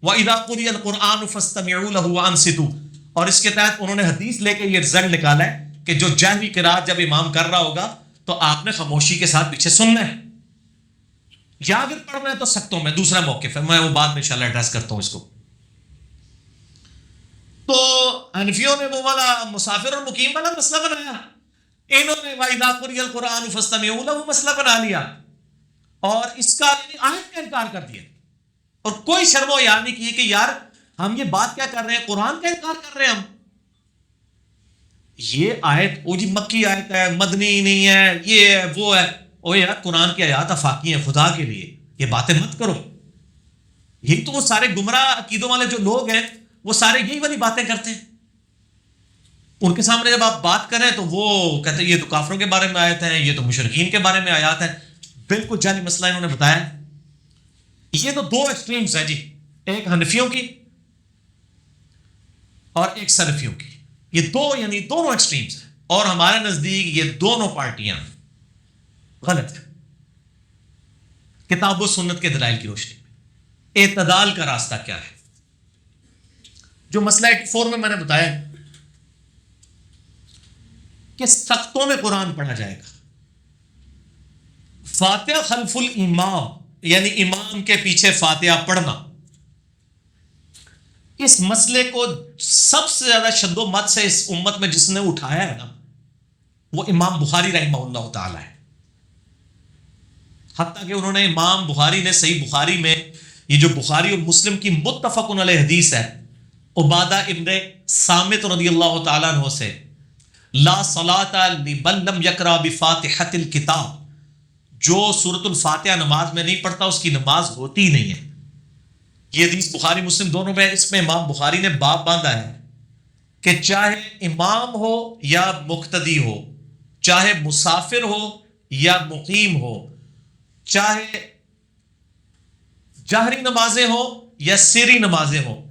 S1: وَإِذَا قُرِئَ الْقُرْآنُ فَاسْتَمِعُوا لَهُ وَأَنصِتُوا. اور اس کے تحت انہوں نے حدیث لے کے یہ رزلٹ نکالا ہے کہ جو جہری قرات جب امام کر رہا ہوگا تو آپ نے خاموشی کے ساتھ پیچھے سننا ہے، یا اگر پڑھنا ہے تو سکتوں میں. دوسرا موقف ہے، میں وہ بعد میں انشاءاللہ ایڈریس کرتا ہوں اس کو. تو حنفیوں نے وہ والا مسافر اور مقیم والا مسئلہ بنایا، انہوں نے وَإِذَا قُرِئَ الْقُرْآنُ فَاسْتَمِعُوا لَهُ مسئلہ بنا لیا اور اس کا یعنی آیت کا انکار کر دیا. اور کوئی شرم و حیا نہیں کی کہ یار ہم یہ بات کیا کر رہے ہیں، قرآن کا انکار کر رہے ہیں ہم. یہ آیت وہ جی مکی آیت ہے، مدنی نہیں ہے، یہ ہے وہ ہے. او یار قرآن کی آیات افاقی ہیں، خدا کے لیے یہ باتیں مت کرو. یہی تو وہ سارے گمراہ عقیدوں والے جو لوگ ہیں وہ سارے یہی والی باتیں کرتے ہیں. ان کے سامنے جب آپ بات کریں تو وہ کہتے ہیں یہ تو کافروں کے بارے میں آیت ہیں، یہ تو مشرکین کے بارے میں آیات ہیں. بالکل جعلی مسئلہ انہوں نے بتایا. یہ تو 2 ایکسٹریمز ہیں جی، ایک حنفیوں کی اور ایک سلفیوں کی. یہ 2 یعنی دونوں ایکسٹریمز ہیں، اور ہمارے نزدیک یہ دونوں پارٹیاں غلط ہیں. کتاب و سنت کے دلائل کی روشنی میں اعتدال کا راستہ کیا ہے؟ جو مسئلہ 84 میں نے بتایا کہ سختوں میں قرآن پڑھا جائے گا، فاتحہ خلف الامام یعنی امام کے پیچھے فاتحہ پڑھنا، اس مسئلے کو سب سے زیادہ شد و مت سے اس امت میں جس نے اٹھایا ہے نا، وہ امام بخاری رحمہ اللہ تعالی ہے. حتیٰ کہ انہوں نے امام بخاری نے صحیح بخاری میں یہ جو بخاری اور مسلم کی متفق علیہ حدیث ہے، عبادہ ابن صامت رضی اللہ تعالیٰ عنہ سے، لا صلاۃ لمن لم یقرأ بفاتحۃ الکتاب، جو سورۃ الفاتحہ نماز میں نہیں پڑھتا اس کی نماز ہوتی نہیں ہے. یہ حدیث بخاری مسلم دونوں میں. اس میں امام بخاری نے باب باندھا ہے کہ چاہے امام ہو یا مقتدی ہو، چاہے مسافر ہو یا مقیم ہو، چاہے جہری نمازیں ہو یا سری نمازیں ہو،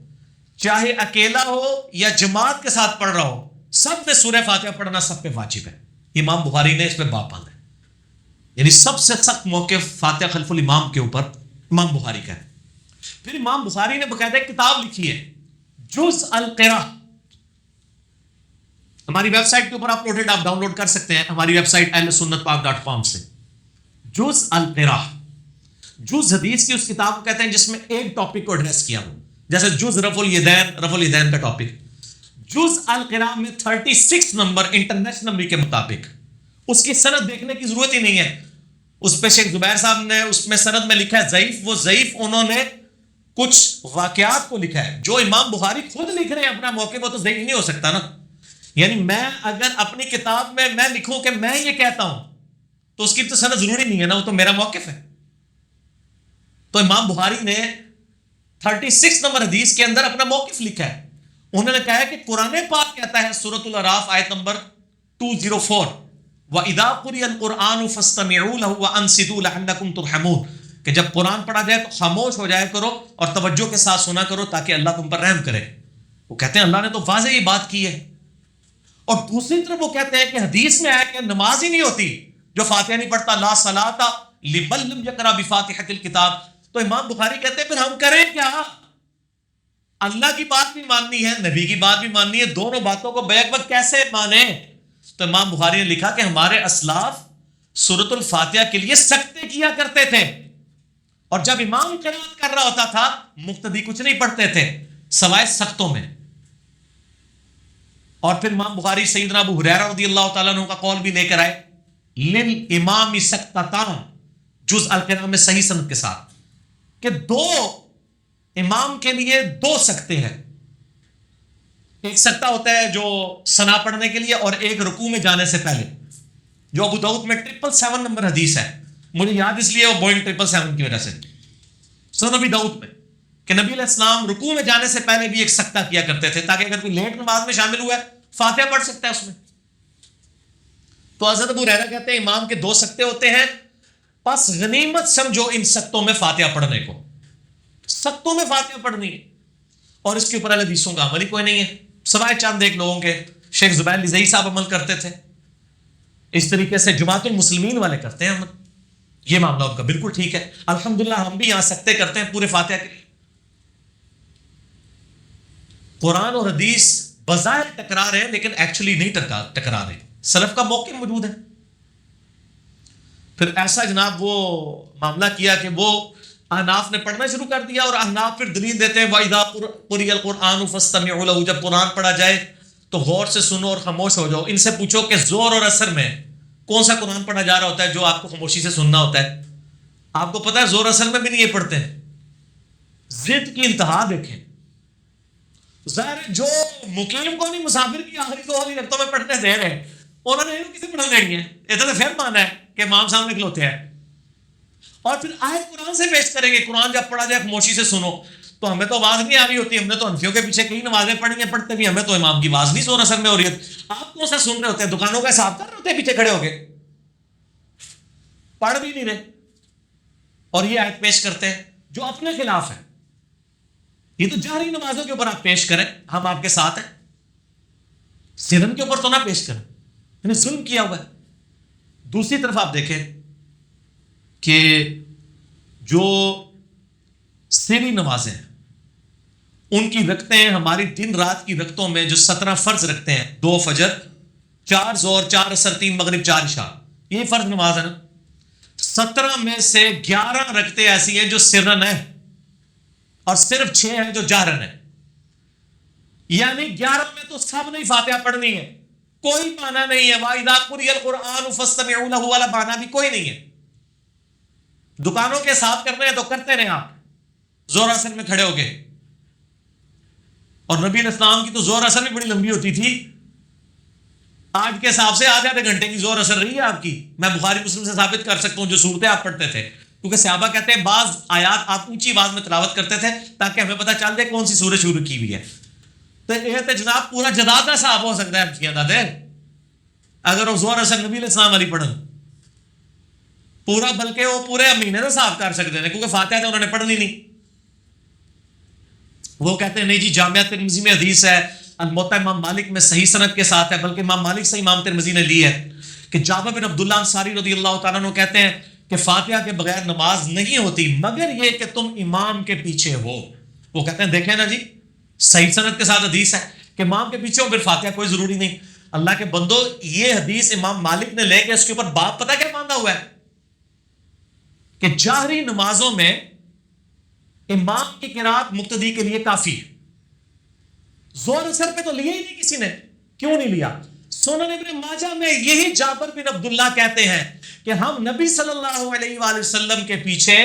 S1: چاہے اکیلا ہو یا جماعت کے ساتھ پڑھ رہا ہو، سب میں سورہ فاتحہ پڑھنا سب پہ واجب ہے. امام بخاری نے اس پہ باب باندھا ہے. یعنی سب سے سخت موقف فاتحہ خلف الامام کے اوپر امام بخاری کا ہے. پھر امام بخاری نے باقاعدہ ایک کتاب لکھی ہے جز القراء، ہماری ویب سائٹ کے اوپر اپلوڈڈ، آپ ڈاؤن لوڈ کر سکتے ہیں ہماری ویب سائٹ ahlsunnatpak.com سے. جز القراء، جز حدیث کی اس کتاب کو کہتے ہیں جس میں ایک ٹاپک کو ایڈریس کیا ہو، جیسے جز رفع الیدین کا ٹاپک. جز القراء میں 36 نمبر انٹرنیشنل نمبر کے مطابق، اس کی سند دیکھنے کی ضرورت ہی نہیں ہے. اس پہ شیخ زبیر صاحب نے اس میں سند میں لکھا ہے ضعیف، وہ ضعیف انہوں نے کچھ واقعات کو لکھا ہے. جو امام بخاری خود لکھ رہے ہیں اپنا موقع، وہ تو ضعیف نہیں ہو سکتا نا. یعنی میں اگر اپنی کتاب میں لکھوں کہ میں یہ کہتا ہوں تو اس کی تو سند ضروری نہیں ہے نا، وہ تو میرا موقف ہے. تو امام بخاری نے 36 نمبر حدیث کے اندر اپنا موقف لکھا ہے. انہوں نے کہا ہے کہ قرآن پاک کہتا ہے سورۃ الاعراف آیت نمبر 204 وَإِذَا قُرِئَ الْقُرْآنُ فَاسْتَمِعُوا لَهُ وَأَنصِتُوا لَعَلَّكُمْ تُرْحَمُونَ، کہ جب قرآن پڑھا جائے تو خاموش ہو جایا کرو اور توجہ کے ساتھ سنا کرو تاکہ اللہ تم پر رحم کرے. وہ کہتے ہیں اللہ نے تو واضح یہ بات کی ہے. اور دوسری طرف وہ کہتے ہیں کہ حدیث میں آیا کہ نماز ہی نہیں ہوتی جو فاتحہ نہیں پڑھتا، لا صلاۃ لمن لم یقرأ بفاتحۃ الکتاب. تو امام بخاری کہتے ہیں پھر ہم کریں کیا؟ اللہ کی بات بھی ماننی ہے، نبی کی بات بھی ماننی ہے، دونوں باتوں کو بیک وقت کیسے مانیں؟ تو امام بخاری نے لکھا کہ ہمارے اسلاف سورۃ الفاتحہ کے لیے سکتے کیا کرتے تھے، اور جب امام قرات کر رہا ہوتا تھا مقتدی کچھ نہیں پڑھتے تھے سوائے سختوں میں. اور پھر امام بخاری سیدنا ابو ہریرہ رضی اللہ تعالیٰ عنہ کا قول بھی لے کر آئے للامام سکتتان، جز القراء میں صحیح سند کے ساتھ، کہ دو امام کے لیے 2 سکتے ہیں. ایک سکتہ ہوتا ہے جو ثنا پڑھنے کے لیے، اور ایک رکوع میں جانے سے پہلے، جو ابو داؤد میں 777 نمبر حدیث ہے. مجھے یاد اس لیے وہ بوئنگ 777 کی وجہ سے سنن ابی داؤد میں کہ نبی علیہ السلام رکوع میں جانے سے پہلے بھی ایک سکتہ کیا کرتے تھے تاکہ اگر کوئی لیٹ نماز میں شامل ہوا ہے فاتحہ پڑھ سکتا ہے اس میں. تو حضرت ابو ہریرہ کہتے ہیں امام کے 2 سکتے ہوتے ہیں، پس غنیمت سمجھو ان سکتوں میں فاتحہ پڑھنے کو. سکتوں میں فاتحہ پڑھنی ہے، اور اس کے اوپر حدیثوں کا عمل ہی کوئی نہیں ہے سوائے چند ایک لوگوں کے. شیخ زبیر لزئی صاحب عمل کرتے تھے، اس طریقے سے جماعت المسلمین والے کرتے ہیں عمل. یہ معاملہ ان کا بالکل ٹھیک ہے. الحمدللہ ہم بھی یہاں سکتے کرتے ہیں پورے فاتحہ کے لیے. قرآن اور حدیث بظاہر ٹکرا رہے ہیں لیکن ایکچولی نہیں ٹکرا رہے. سلف کا موقع موجود ہے. پھر ایسا جناب وہ معاملہ کیا کہ وہ احناف نے پڑھنا شروع کر دیا، اور احناف پھر دلیل دیتے ہیں وَإِذَا قُرِئَ الْقُرْآنُ فَاسْتَمِعُوا لَهُ، جب قرآن پڑھا جائے تو غور سے سنو اور خاموش ہو جاؤ. ان سے پوچھو کہ زور اور اثر میں کون سا قرآن پڑھا جا رہا ہوتا ہے جو آپ کو خاموشی سے سننا ہوتا ہے؟ آپ کو پتہ ہے زور اثر میں بھی نہیں یہ پڑھتے ہیں. ضد کی انتہا دیکھیں. ظاہر جو مقیم کو نہیں مسافر کی آخری 2 والی رقطوں میں پڑھنے دے رہے ہیں، انہوں نے کسی پڑھا دینی ہے. اتنا تو پھر مانا ہے کہ امام سامنے کھلوتے ہیں، اور پھر آیت قرآن سے پیش کریں گے. قرآن جب پڑھا جائے خاموشی سے سنو، تو ہمیں تو آواز نہیں آ رہی ہوتی، ہم نے تو انفیوں کے پیچھے کئی نمازیں پڑھی ہیں پڑھتے بھی، ہمیں تو امام کی آواز نہیں زور اثر میں ہو رہی ہے. آپ کون سا سن رہے ہوتے ہیں؟ دکانوں کا حساب کر رہے ہوتے ہیں پیچھے کھڑے ہو کے، پڑھ بھی نہیں رہے اور یہ آیت پیش کرتے ہیں جو اپنے خلاف ہے. یہ تو جہری نمازوں کے اوپر آپ پیش کریں، ہم آپ کے ساتھ ہیں، سرن کے اوپر تو نہ پیش کریں، یعنی ظلم کیا ہوا ہے. دوسری طرف آپ دیکھیں کہ جو سری نمازیں ہیں ان کی رکعتیں ہماری دن رات کی رکعتوں میں جو 17 فرض رکھتے ہیں، 2 فجر، 4 ظہر، 4 عصر، 3 مغرب، 4 عشاء، یہ فرض نماز ہے نا. 17 میں سے 11 رکعتیں ایسی ہیں جو سرن ہیں، اور صرف 6 ہیں جو جہرن ہیں. یعنی 11 میں تو سب نے فاتحہ پڑھنی ہے، کوئی معنی نہیں ہے. وَإِذَا قُرِئَ الْقُرْآنُ فَاسْتَمِعُوا لَهُ والا معنی بھی کوئی نہیں ہے. دکانوں کے حساب کرنے ہیں تو کرتے رہے آپ زور اثر میں کھڑے ہو گئے. اور نبی علیہ السلام کی تو زور اثر بھی بڑی لمبی ہوتی تھی. آج کے حساب سے آدھے گھنٹے کی زور اثر رہی ہے آپ کی. میں بخاری مسلم سے ثابت کر سکتا ہوں جو صورتیں آپ پڑھتے تھے، کیونکہ صحابہ کہتے ہیں بعض آیات آپ اونچی آواز میں تلاوت کرتے تھے تاکہ ہمیں پتہ چل جائے کون سی سورت شروع کی ہوئی ہے. تو یہ تو جناب پورا جداد کا صاحب ہو سکتا ہے دادے اگر وہ زور اثر نبی علیہ السلام والی پڑھن پورا، بلکہ وہ پورے مہینے سے صاف کر سکتے ہیں کیونکہ فاتحہ تو انہوں نے پڑھنی نہیں. وہ کہتے ہیں نہیں جی جامعہ ترمذی میں حدیث ہے، الموطا امام مالک میں صحیح سند کے ساتھ ہے، بلکہ امام مالک سے امام ترمذی نے لی ہے کہ جابر بن عبداللہ انصاری رضی اللہ تعالیٰ عنہ کہتے ہیں کہ فاتحہ کے بغیر نماز نہیں ہوتی مگر یہ کہ تم امام کے پیچھے ہو. وہ کہتے ہیں دیکھیں نا جی صحیح سند کے ساتھ حدیث ہے کہ امام کے پیچھے ہو پھر فاتحہ کوئی ضروری نہیں. اللہ کے بندو یہ حدیث امام مالک نے لے کے اس کے اوپر باب پتہ کیا باندھا ہوا ہے کہ جہری نمازوں میں امام کی قرات مقتدی کے لیے کافی ہے. زور اثر پہ تو لیا ہی نہیں کسی نے. کیوں نہیں لیا؟ سنن ابن ماجہ میں یہی جابر بن عبداللہ کہتے ہیں کہ ہم نبی صلی اللہ علیہ وآلہ وسلم کے پیچھے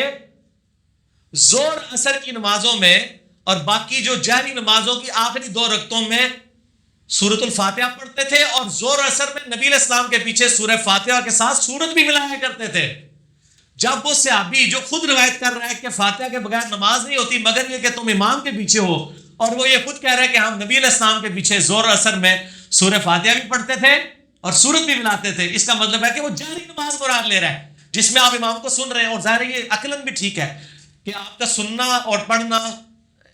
S1: زور اثر کی نمازوں میں اور باقی جو جہری نمازوں کی آخری 2 رکعتوں میں سورۃ الفاتحہ پڑھتے تھے اور زور اثر میں نبی علیہ السلام کے پیچھے سورہ فاتحہ کے ساتھ سورت بھی ملایا کرتے تھے. جب وہ صحابی جو خود روایت کر رہا ہے کہ فاتحہ کے بغیر نماز نہیں ہوتی مگر یہ کہ تم امام کے پیچھے ہو اور وہ یہ خود کہہ رہا ہے کہ ہم نبی علیہ السلام کے پیچھے زور اثر میں سورہ فاتحہ بھی پڑھتے تھے اور سورت بھی ملاتے تھے، اس کا مطلب ہے کہ وہ جہری نماز مراد لے رہا ہے جس میں آپ امام کو سن رہے ہیں. اور ظاہر ہے یہ عقلاً بھی ٹھیک ہے کہ آپ کا سننا اور پڑھنا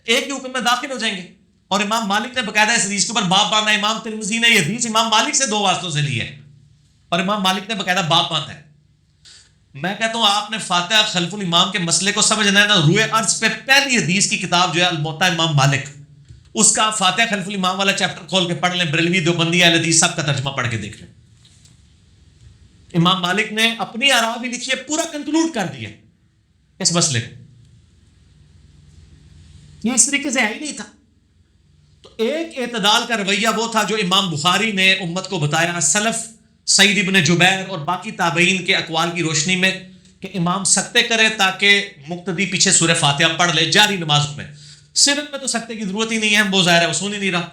S1: ایک ہی حکم میں داخل ہو جائیں گے. اور امام مالک نے باقاعدہ اس حدیث کے اوپر باب باندھا. امام ترمذی نے یہ حدیث امام مالک سے 2 واسطوں سے لی ہے اور امام مالک نے باقاعدہ باب باندھا ہے. میں کہتا ہوں آپ نے فاتحہ خلف الامام کے مسئلے کو سمجھنا ہے نا، روئے عرض پہ پہلی حدیث کی کتاب جو ہے الموطا امام مالک، اس کا فاتحہ خلف الامام والا چیپٹر کھول کے پڑھ لیں. بریلوی دیوبندی اہل حدیث سب کا ترجمہ پڑھ کے دیکھ لیں. امام مالک نے اپنی آراء بھی لکھی ہے، پورا کنکلوڈ کر دیا اس مسئلے کو. یہ اس طریقے سے ہے ہی نہیں تھا. تو ایک اعتدال کا رویہ وہ تھا جو امام بخاری نے امت کو بتایا سلف سعید ابن جبیر اور باقی تابعین کے اقوال کی روشنی میں کہ امام سکتے کرے تاکہ مقتدی پیچھے سورہ فاتحہ پڑھ لے جاری نمازوں میں. سرن میں تو سکتے کی ضرورت ہی نہیں ہے، وہ ظاہر ہے وہ سن ہی نہیں رہا.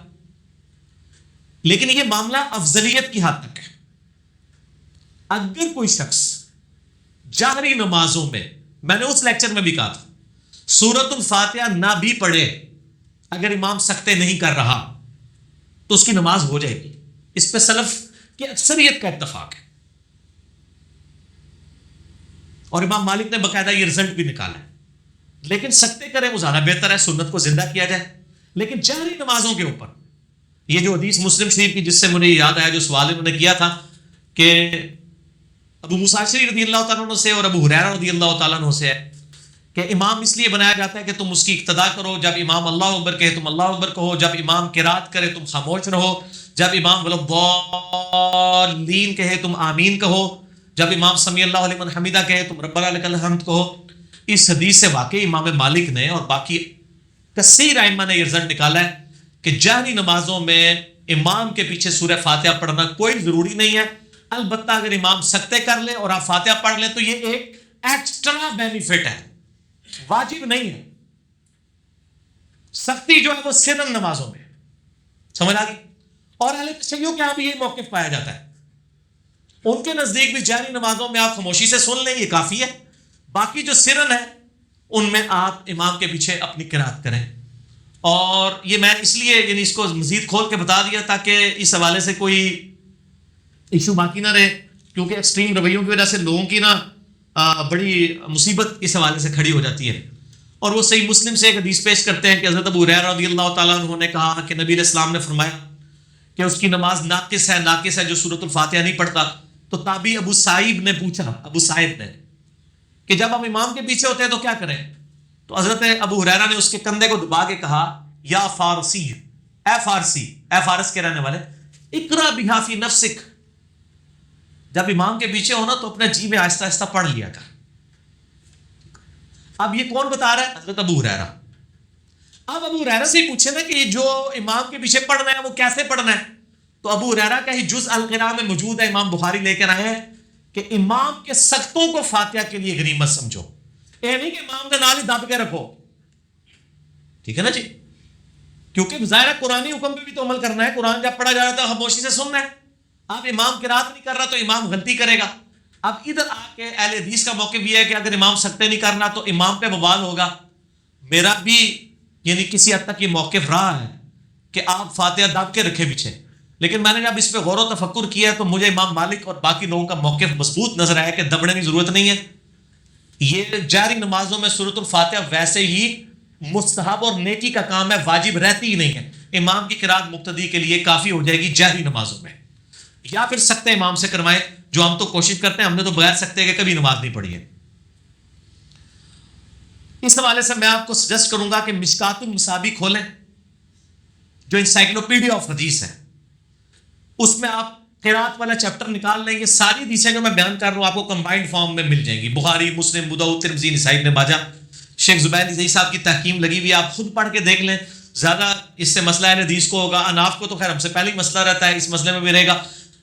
S1: لیکن یہ معاملہ افضلیت کی حد تک ہے. اگر کوئی شخص جہری نمازوں میں نے اس لیکچر میں بھی کہا تھا سورۃ الفاتحہ نہ بھی پڑھے اگر امام سکتے نہیں کر رہا تو اس کی نماز ہو جائے گی. اس پہ سلف کی اکثریت کا اتفاق ہے اور امام مالک نے باقاعدہ یہ رزلٹ بھی نکالا ہے. لیکن سکتے کریں وہ زیادہ بہتر ہے، سنت کو زندہ کیا جائے. لیکن جہری نمازوں کے اوپر یہ جو حدیث مسلم شریف کی جس سے مجھے یاد آیا جو سوال انہوں نے کیا تھا کہ ابو موسیٰ اشعری رضی اللہ تعالیٰ عنہ سے اور ابو ہریرہ رضی اللہ تعالیٰ عنہ سے ہے کہ امام اس لیے بنایا جاتا ہے کہ تم اس کی اقتداء کرو. جب امام اللہ اکبر کہے تم اللہ اکبر کہو، جب امام قرات کرے تم خاموش رہو، جب امام ولضالین کہے تم آمین کہو، جب امام سمیع اللہ لمن حمیدہ کہے تم ربنا لک الحمد کہو. اس حدیث سے واقعی امام مالک نے اور باقی کثیر ائمہ نے یہ رزلٹ نکالا ہے کہ جہری نمازوں میں امام کے پیچھے سورہ فاتحہ پڑھنا کوئی ضروری نہیں ہے. البتہ اگر امام سکتے کر لے اور آپ فاتحہ پڑھ لیں تو یہ ایک ایکسٹرا بینیفٹ ہے، واجب نہیں ہے. سختی جو ہے وہ سنن نمازوں میں سمجھ آ گئی. اور اہل تشیع کے یہاں بھی یہ موقف پایا جاتا ہے. ان کے نزدیک بھی جہری نمازوں میں آپ خاموشی سے سن لیں یہ کافی ہے. باقی جو سرن ہے ان میں آپ امام کے پیچھے اپنی قرات کریں. اور یہ میں اس لیے یعنی اس کو مزید کھول کے بتا دیا تاکہ اس حوالے سے کوئی ایشو باقی نہ رہے، کیونکہ ایکسٹریم رویوں کی وجہ سے لوگوں کی بڑی مصیبت اس حوالے سے کھڑی ہو جاتی ہے. اور وہ صحیح مسلم سے ایک حدیث پیش کرتے ہیں کہ حضرت ابو ہریرہ رضی اللہ تعالیٰ عنہ نے کہا کہ نبی علیہ السلام نے فرمایا کہ اس کی نماز ناقص ہے جو سورۃ الفاتحہ نہیں پڑھتا. تو تابعی ابو سعید نے پوچھا کہ جب ہم امام کے پیچھے ہوتے ہیں تو کیا کریں؟ تو حضرت ابو ہریرہ نے اس کے کندھے کو دبا کے کہا یا فارسی، اے فارس کے رہنے والے، اقرا بہا فی نفسک، جب امام کے پیچھے ہونا تو اپنے جی میں آہستہ آہستہ پڑھ لیا کر. اب یہ کون بتا رہا ہے؟ حضرت ابو ہریرہ. اب ابو ہریرہ سے ہی پوچھے نا کہ جو امام کے پیچھے پڑھنا ہے وہ کیسے پڑھنا ہے. تو ابو ہریرہ کا ہی جز القراء میں موجود ہے، امام بخاری لے کر آئے ہیں کہ امام کے سختوں کو فاتحہ کے لیے غنیمت سمجھو. یہ نہیں کہ امام کے نال ہی دب کے رکھو، ٹھیک ہے نا جی، کیونکہ ظاہر ہے قرآنی حکم پہ بھی تو عمل کرنا ہے. قرآن جب پڑھا جا رہا تھا خاموشی سے سننا ہے. آپ امام قرات نہیں کر رہا تو امام غلطی کرے گا. اب ادھر آ کے اہل حدیث کا موقف یہ ہے کہ اگر امام سکتے نہیں کرنا تو امام پہ بوال ہوگا. میرا بھی یعنی کسی حد تک یہ موقف رہا ہے کہ آپ فاتحہ دب کے رکھے پیچھے، لیکن میں نے جب اس پہ غور و تفکر کیا تو مجھے امام مالک اور باقی لوگوں کا موقف مضبوط نظر آیا کہ دبنے کی ضرورت نہیں ہے. یہ جاری نمازوں میں سورۃ الفاتحہ ویسے ہی مستحب اور نیکی کا کام ہے، واجب رہتی ہی نہیں ہے. امام کی قرات مقتدی کے لیے کافی ہو جائے گی جہری نمازوں میں، یا پھر سکتے امام سے کروائیں جو ہم تو کوشش کرتے ہیں, ہم نے تو بغیر سکتے کہ کبھی نماز نہیں پڑھی ہے. اس حوالے سے میں آپ کو سجیسٹ کروں گا کہ مشکات المصابی کھولیں, جو انسائکلوپیڈیا آف حدیث ہے, اس میں آپ قرات والا چیپٹر نکال لیں گے. ساری حدیثیں جو میں بیان کر رہا ہوں آپ کو کمبائنڈ فارم میں مل جائیں گی, بخاری, مسلم, ابو داؤد, ترمذی, نسائی, ابن ماجہ. شیخ زبیر نظری صاحب کی تحقیم لگی ہوئی ہے, آپ خود پڑھ کے دیکھ لیں. زیادہ اس سے مسئلہ ہے حدیث کو ہوگا, اناف کو تو خیر ہم سے پہلے ہی مسئلہ رہتا ہے, اس مسئلے میں بھی رہے گا.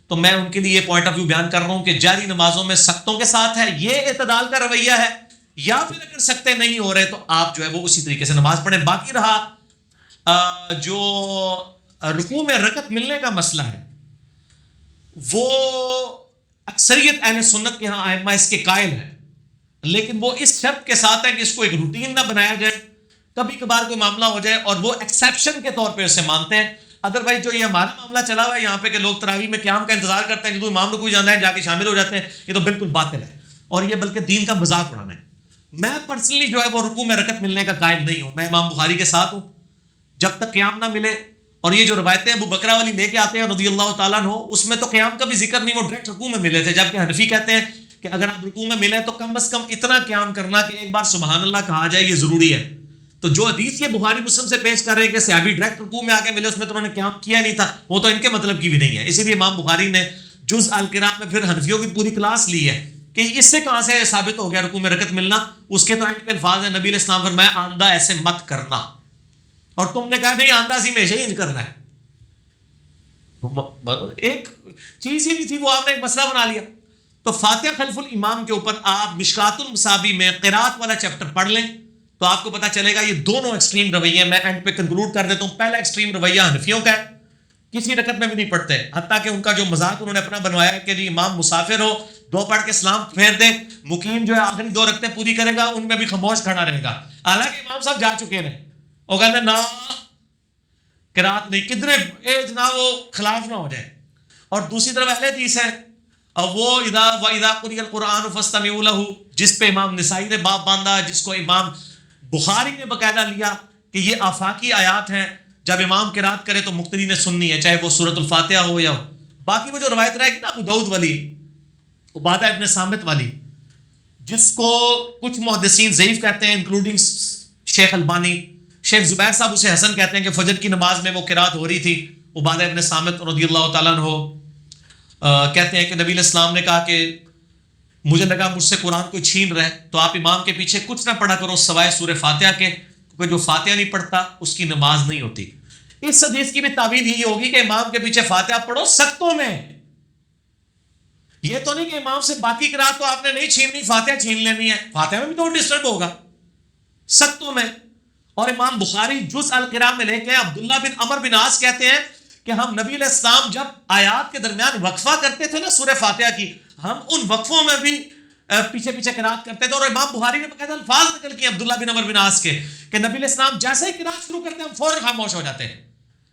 S1: تو میں ان کے لیے یہ پوائنٹ آف ویو بیان کر رہا ہوں کہ جاری نمازوں میں سختوں کے ساتھ ہے, یہ اعتدال کا رویہ ہے, یا پھر اگر سکتے نہیں ہو رہے تو آپ جو ہے وہ اسی طریقے سے نماز پڑھیں. باقی رہا جو رکوع میں رکعت ملنے کا مسئلہ ہے, وہ اکثریت اہل سنت کے ہاں ائمہ اس کے قائل ہیں, لیکن وہ اس شرط کے ساتھ ہے کہ اس کو ایک روٹین نہ بنایا جائے. کبھی کبھار کوئی معاملہ ہو جائے اور وہ ایکسیپشن کے طور پہ اسے مانتے ہیں. ادروائز جو یہ ہمارا معاملہ چلا ہوا ہے یہاں پہ کہ لوگ تراویح میں قیام کا انتظار کرتے ہیں کہ تو امام رکوع جانا ہے, جا کے شامل ہو جاتے ہیں, یہ تو بالکل باطل ہے, اور یہ بلکہ دین کا مذاق اڑانا ہے. میں پرسنلی جو ہے وہ رکوع میں رکعت ملنے کا قائل نہیں ہوں. میں امام بخاری کے ساتھ ہوں, جب تک قیام نہ ملے. اور یہ جو روایتیں ابو بکرہ والی لے کے آتے ہیں رضی اللہ تعالیٰ عنہ, اس میں تو قیام کا بھی ذکر نہیں, وہ ڈائریکٹ رکوع میں ملے تھے. جبکہ حنفی کہتے ہیں کہ اگر آپ رکوع میں ملے تو کم از کم اتنا قیام کرنا کہ ایک بار سبحان اللہ کہا جائے, یہ ضروری ہے. تو جو حدیث یہ بخاری مسلم سے پیش کر رہے ہیں کہ صحابی ڈائریکٹ رکوع میں آ کے ملے, اس میں تو انہوں نے قیام کیا نہیں تھا, وہ تو ان کے مطلب کی بھی نہیں ہے. اسی لیے امام بخاری نے جز القراء میں پھر حنفیوں کی پوری کلاس لی ہے کہ اس سے کہاں سے ثابت ہو گیا رکوع میں رکعت ملنا. اس کے تو اینڈ پہ الفاظ ہیں, نبی علیہ السلام فرمایا آندہ ایسے مت کرنا, اور تم نے کہا نہیں آندہ سی میں ہی نہیں کرنا ہے. ایک چیز ہی نہیں تھی, وہ آپ نے ایک مسئلہ بنا لیا. تو فاتحہ خلف الامام کے اوپر آپ مشکات المصابی میں قرات والا چیپٹر پڑھ لیں تو آپ کو پتا چلے گا یہ دونوں ایکسٹریم رویے. میں اینڈ پہ کنکلوڈ کر دیتا ہوں. پہلا ایکسٹریم رویہ حنفیوں کا ہے, کسی رکعت میں بھی نہیں پڑھتے, حتیٰ کہ ان کا جو مذاق انہوں نے اپنا بنوایا ہے کہ جی امام مسافر ہو, 2 پڑھ کے سلام پھیر دے, مقیم جو ہے آخری 2 رکعتیں پوری کرے گا, ان میں بھی خاموش کھڑا رہے گا. حالانکہ امام صاحب جا چکے ہیں, وہ کہتے ہیں نا قرات نہیں, کدھر جناب وہ خلاف نہ ہو جائے. اور دوسری طرف اہل حدیث ہے, اور وہ اذا قرئ القرآن فاستمعوا له, جس پہ امام نسائی نے باب باندھا, جس کو امام بخاری نے باقاعدہ لیا کہ یہ آفاقی آیات ہیں, جب امام قرات کرے تو مقتدی نے سننی ہے, چاہے وہ سورۃ الفاتحہ ہو یا ہو. باقی وہ جو روایت رہے گی نا ابو داؤد والی, عبادہ ابن صامت والی, جس کو کچھ محدثین ضعیف کہتے ہیں انکلوڈنگ شیخ البانی, شیخ زبیر صاحب اسے حسن کہتے ہیں کہ فجر کی نماز میں وہ قرات ہو رہی تھی. عبادہ ابن صامت رضی اللہ تعالیٰ عنہ کہتے ہیں کہ نبی علیہ السلام نے کہا کہ مجھے لگا مجھ سے قرآن کوئی چھین رہا ہے, تو آپ امام کے پیچھے کچھ نہ پڑھا کرو سوائے سورہ فاتحہ کے, کیونکہ جو فاتحہ نہیں پڑھتا اس کی نماز نہیں ہوتی. اس حدیث کی بھی تعویل ہی ہوگی کہ امام کے پیچھے فاتحہ پڑھو سختوں میں. یہ تو نہیں کہ امام سے باقی قرات تو آپ نے نہیں چھیننی, فاتحہ چھین لینی ہے, فاتحہ میں بھی تو ڈسٹرب ہوگا سختوں میں. اور امام بخاری جز القراء میں لے کے عبداللہ بن عمر بن عاص کہتے ہیں کہ ہم نبی علیہ السلام جب آیات کے درمیان وقفہ کرتے تھے نا سورہ فاتحہ کی, ہم ان وقفوں میں بھی پیچھے پیچھے قرات کرتے تھے. اور امام بخاری نے باقاعدہ الفاظ نقل کیے عبداللہ بن عمر بن عاص کے کہ نبی علیہ السلام جیسے ہی قرات شروع کرتے ہیں ہم فوراً خاموش ہو جاتے ہیں,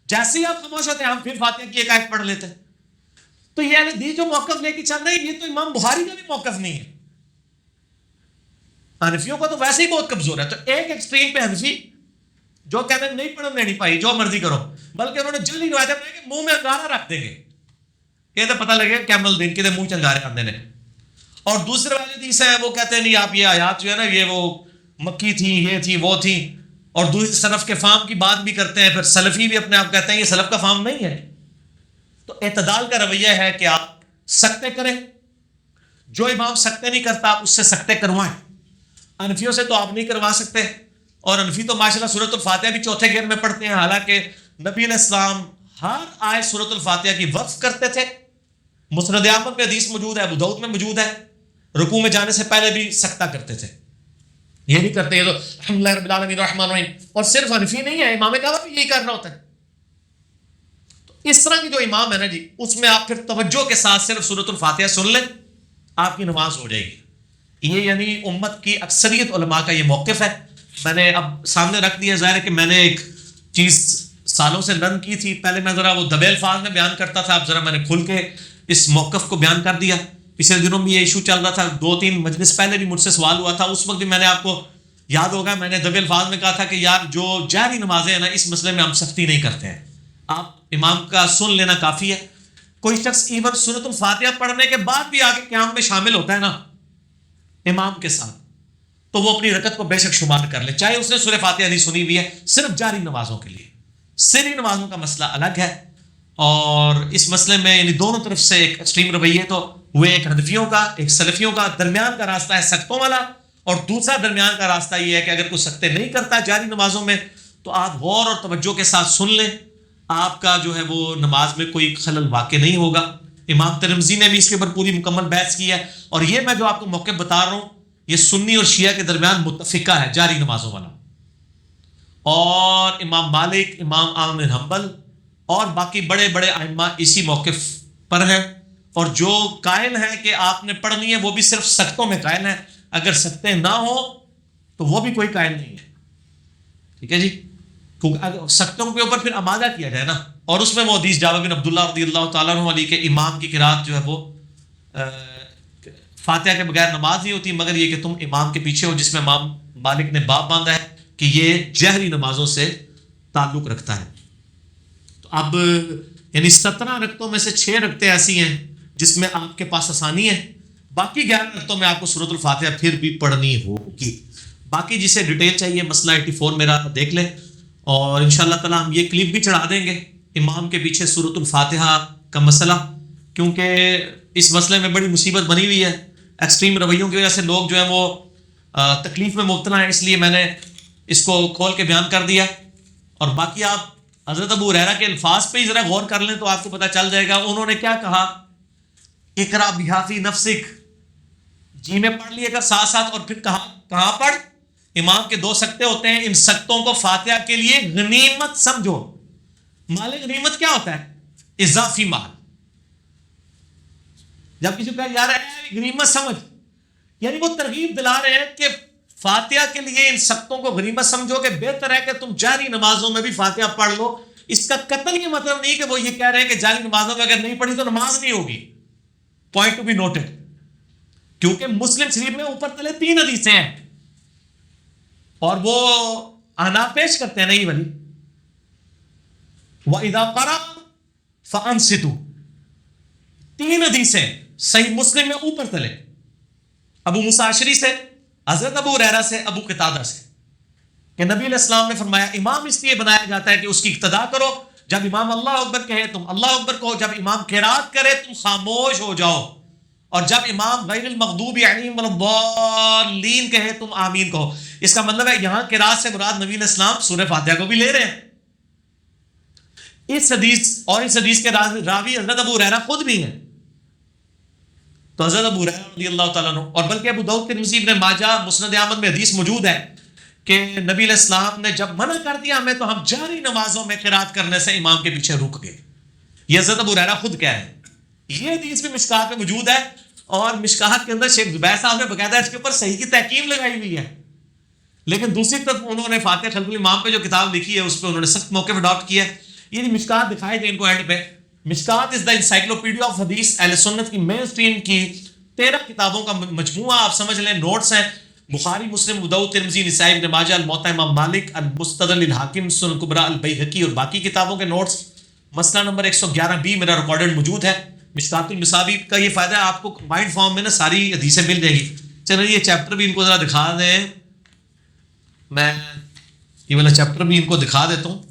S1: جیسے ہی آپ خاموش ہوتے ہیں ہم پھر فاتحہ کی ایک آیت پڑھ لیتے ہیں. تو یہ اہل حدیث جو موقف لے کے چل رہے ہیں, یہ تو امام بخاری کا بھی موقف نہیں ہے. حنفیوں کا تو ویسے ہی بہت کمزور ہے. تو ایک ایکسٹریم پہ حنفی جو کہتے ہیں نہیں پڑھنے نہیں پائی, جو مرضی کرو, بلکہ انہوں نے جلدی روایت بنائی کہ منہ میں انگارہ رکھ دیں گے, یہ تو پتہ لگے کیمل دن کے منہ چنگارے آندے نے. اور دوسرے والے حدیث ہے وہ کہتے ہیں نہیں آپ یہ آیات جو ہے نا یہ وہ مکی تھی, یہ تھی, وہ تھی, اور دوسری سلف کے فام کی بات بھی کرتے ہیں. پھر سلفی بھی اپنے آپ کہتے ہیں یہ سلف کا فام نہیں ہے. تو اعتدال کا رویہ ہے کہ آپ سکتے کریں, جو امام سکتے نہیں کرتا اس سے سکتے کروائیں. حنفیوں سے تو آپ نہیں کروا سکتے, اور حنفی تو ماشاءاللہ سورۃ الفاتحہ بھی چوتھے گیئر میں پڑھتے ہیں, حالانکہ نبی علیہ السلام ہر آیت سورۃ الفاتحہ کی وقف کرتے تھے. مسند احمد میں حدیث موجود ہے, ابو داؤد میں موجود ہے, رکوع میں جانے سے پہلے بھی سکتہ کرتے تھے. یہ نہیں کرتے, یہ تو الحمدللہ رب العالمین الرحمن الرحیم. اور صرف حنفی نہیں ہے, امام کعبہ بھی یہی کرنا ہوتا ہے. تو اس طرح کی جو امام ہے نا جی, اس میں آپ پھر توجہ کے ساتھ صرف سورۃ الفاتحہ سن لیں, آپ کی نماز ہو جائے گی. یہ یعنی امت کی اکثریت علماء کا یہ موقف ہے. میں نے اب سامنے رکھ دیا, ظاہر ہے کہ میں نے ایک چیز سالوں سے لرن کی تھی, پہلے میں ذرا وہ دبے الفاظ میں بیان کرتا تھا, اب ذرا میں نے کھل کے اس موقف کو بیان کر دیا. پچھلے دنوں میں یہ ایشو چل رہا تھا, 2-3 مجلس پہلے بھی مجھ سے سوال ہوا تھا, اس وقت بھی میں نے آپ کو یاد ہوگا میں نے دبے الفاظ میں کہا تھا کہ یار جو جہری نمازیں ہیں نا اس مسئلے میں ہم سختی نہیں کرتے ہیں, آپ امام کا سن لینا کافی ہے. کوئی شخص ایون سورۃ الفاتحہ پڑھنے کے بعد بھی آگے قیام میں شامل ہوتا ہے نا امام کے ساتھ، تو وہ اپنی رکعت کو بے شک شمار کر لے، چاہے اس نے سورہ فاتحہ نہیں سنی ہوئی ہے، صرف جاری نمازوں کے لیے۔ سری نمازوں کا مسئلہ الگ ہے، اور اس مسئلے میں یعنی دونوں طرف سے ایک ایکسٹریم رویے تو ہوئے، ایک حنفیوں کا ایک سلفیوں کا، درمیان کا راستہ ہے سختوں والا، اور دوسرا درمیان کا راستہ یہ ہے کہ اگر کوئی سختے نہیں کرتا جاری نمازوں میں تو آپ غور اور توجہ کے ساتھ سن لیں، آپ کا جو ہے وہ نماز میں کوئی خلل واقع نہیں ہوگا۔ امام ترمذی نے بھی اس کے اوپر پوری مکمل بحث کی ہے، اور یہ میں جو آپ کو موقع بتا رہا ہوں یہ سنی اور شیعہ کے درمیان متفقہ ہے جاری نمازوں والا، اور امام مالک، امام احمد بن حنبل اور باقی بڑے بڑے ائمہ اسی موقف پر ہیں، اور جو قائل ہیں کہ آپ نے پڑھنی ہے وہ بھی صرف سختوں میں قائل ہیں، اگر سکتے نہ ہو تو وہ بھی کوئی قائل نہیں ہے، ٹھیک ہے جی، کیونکہ اگر سختوں کے اوپر پھر آمادہ کیا جائے نا، اور اس میں وہ حدیث جابر بن عبداللہ رضی اللہ تعالیٰ عنہ علی کے امام کی قرات جو ہے وہ فاتحہ کے بغیر نماز نہیں ہوتی، مگر یہ کہ تم امام کے پیچھے ہو، جس میں امام مالک نے باب باندھا ہے کہ یہ جہری نمازوں سے تعلق رکھتا ہے۔ تو اب یعنی 17 رکعتوں میں سے 6 رکعتیں ایسی ہیں جس میں آپ کے پاس آسانی ہے، باقی 11 رکعتوں میں آپ کو سورۃ الفاتحہ پھر بھی پڑھنی ہوگی۔ باقی جسے ڈیٹیل چاہیے مسئلہ 84 میرا دیکھ لیں، اور انشاءاللہ تعالیٰ ہم یہ کلپ بھی چڑھا دیں گے امام کے پیچھے سورۃ الفاتحہ کا مسئلہ، کیونکہ اس مسئلے میں بڑی مصیبت بنی ہوئی ہے، ایکسٹریم رویوں کی وجہ سے لوگ جو ہیں وہ تکلیف میں مبتلا ہیں، اس لیے میں نے اس کو کھول کے بیان کر دیا۔ اور باقی آپ حضرت ابو ہریرہ کے الفاظ پہ ہی ذرا غور کر لیں تو آپ کو پتہ چل جائے گا انہوں نے کیا کہا، اقرا بہا فی نفسک، جی میں پڑھ لیے گا ساتھ ساتھ، اور پھر کہاں پڑھ، امام کے 2 سکتے ہوتے ہیں، ان سکتوں کو فاتحہ کے لیے غنیمت سمجھو۔ مال غنیمت کیا ہوتا ہے؟ اضافی مال۔ جب کسی کو کہا یار غنیمت سمجھ، یعنی وہ ترغیب دلا رہے ہیں کہ فاتحہ کے لیے ان سکتوں کو غنیمت سمجھو، کہ بہتر ہے کہ تم جاری نمازوں میں بھی فاتحہ پڑھ لو۔ اس کا قطعاً یہ مطلب نہیں کہ وہ یہ کہہ رہے ہیں کہ جاری نمازوں میں اگر نہیں پڑھی تو نماز نہیں ہوگی، پوائنٹ ٹو بی نوٹڈ، کیونکہ مسلم شریف میں اوپر تلے 3 حدیثیں ہیں، اور وہ احناف پیش کرتے ہیں نہیں ولی وَإِذَا قَرَأَ فَأَنصِتُوا، 3 حدیثیں صحیح مسلم میں اوپر تلے، ابو موسیٰ اشعری سے، حضرت ابو ہریرہ سے، ابو قتادہ سے، کہ نبی علیہ السلام نے فرمایا امام اس لیے بنایا جاتا ہے کہ اس کی اقتداء کرو، جب امام اللہ اکبر کہے تم اللہ اکبر کہو، جب امام قرات کرے تم خاموش ہو جاؤ، اور جب امام غیر المغضوب علیہم ولا الضالین کہے تم آمین کہو۔ اس کا مطلب ہے یہاں قرات سے مراد نبی علیہ السلام سورہ فاتحہ کو بھی لے رہے ہیں۔ اس حدیث کے راوی حضرت ابو ہریرہ خود بھی ہیں، تو حضرت ابو ہریرہ رضی اللہ تعالیٰ عنہ، اور بلکہ ابو داؤد ترمذی ابن ماجہ مسند احمد میں حدیث موجود ہے کہ نبی علیہ السلام نے جب منع کر دیا ہمیں تو ہم جاری نمازوں میں قرات کرنے سے امام کے پیچھے رک گئے۔ یہ حضرت ابو ہریرہ خود کہہ رہے ہیں، یہ حدیث بھی مشکات میں موجود ہے، اور مشکات کے اندر شیخ زبیر صاحب نے باقاعدہ اس کے اوپر صحیح کی تحقیق لگائی ہوئی ہے، لیکن دوسری طرف انہوں نے فاتح خلف الامام پہ جو کتاب لکھی ہے اس پہ انہوں نے سخت موقف اڈاپٹ کیا ہے۔ یہ مشکات دکھائے تھے ان کو اینڈ پہ، مشکات از دا انسائکلوپیڈیا آف حدیث، اہل سنت کی مین اسٹریم کی 13 کتابوں کا مجموعہ آپ سمجھ لیں، نوٹس ہیں، بخاری، مسلم، ابو داؤد، ترمذی، نسائی، ابن ماجہ، الموطا امام مالک، المستدرک للحاکم، سنن کبریٰ البیہقی، اور باقی کتابوں کے نوٹس۔ مسئلہ نمبر 111B میرا ریکارڈڈ موجود ہے۔ مشکات المصابیح کا یہ فائدہ ہے آپ کو مائنڈ فارم میں نا ساری حدیثیں مل جائے گی۔ چلیں یہ چیپٹر بھی ان کو ذرا دکھا دیں، میں یہ والا چیپٹر بھی ان کو دکھا دیتا ہوں۔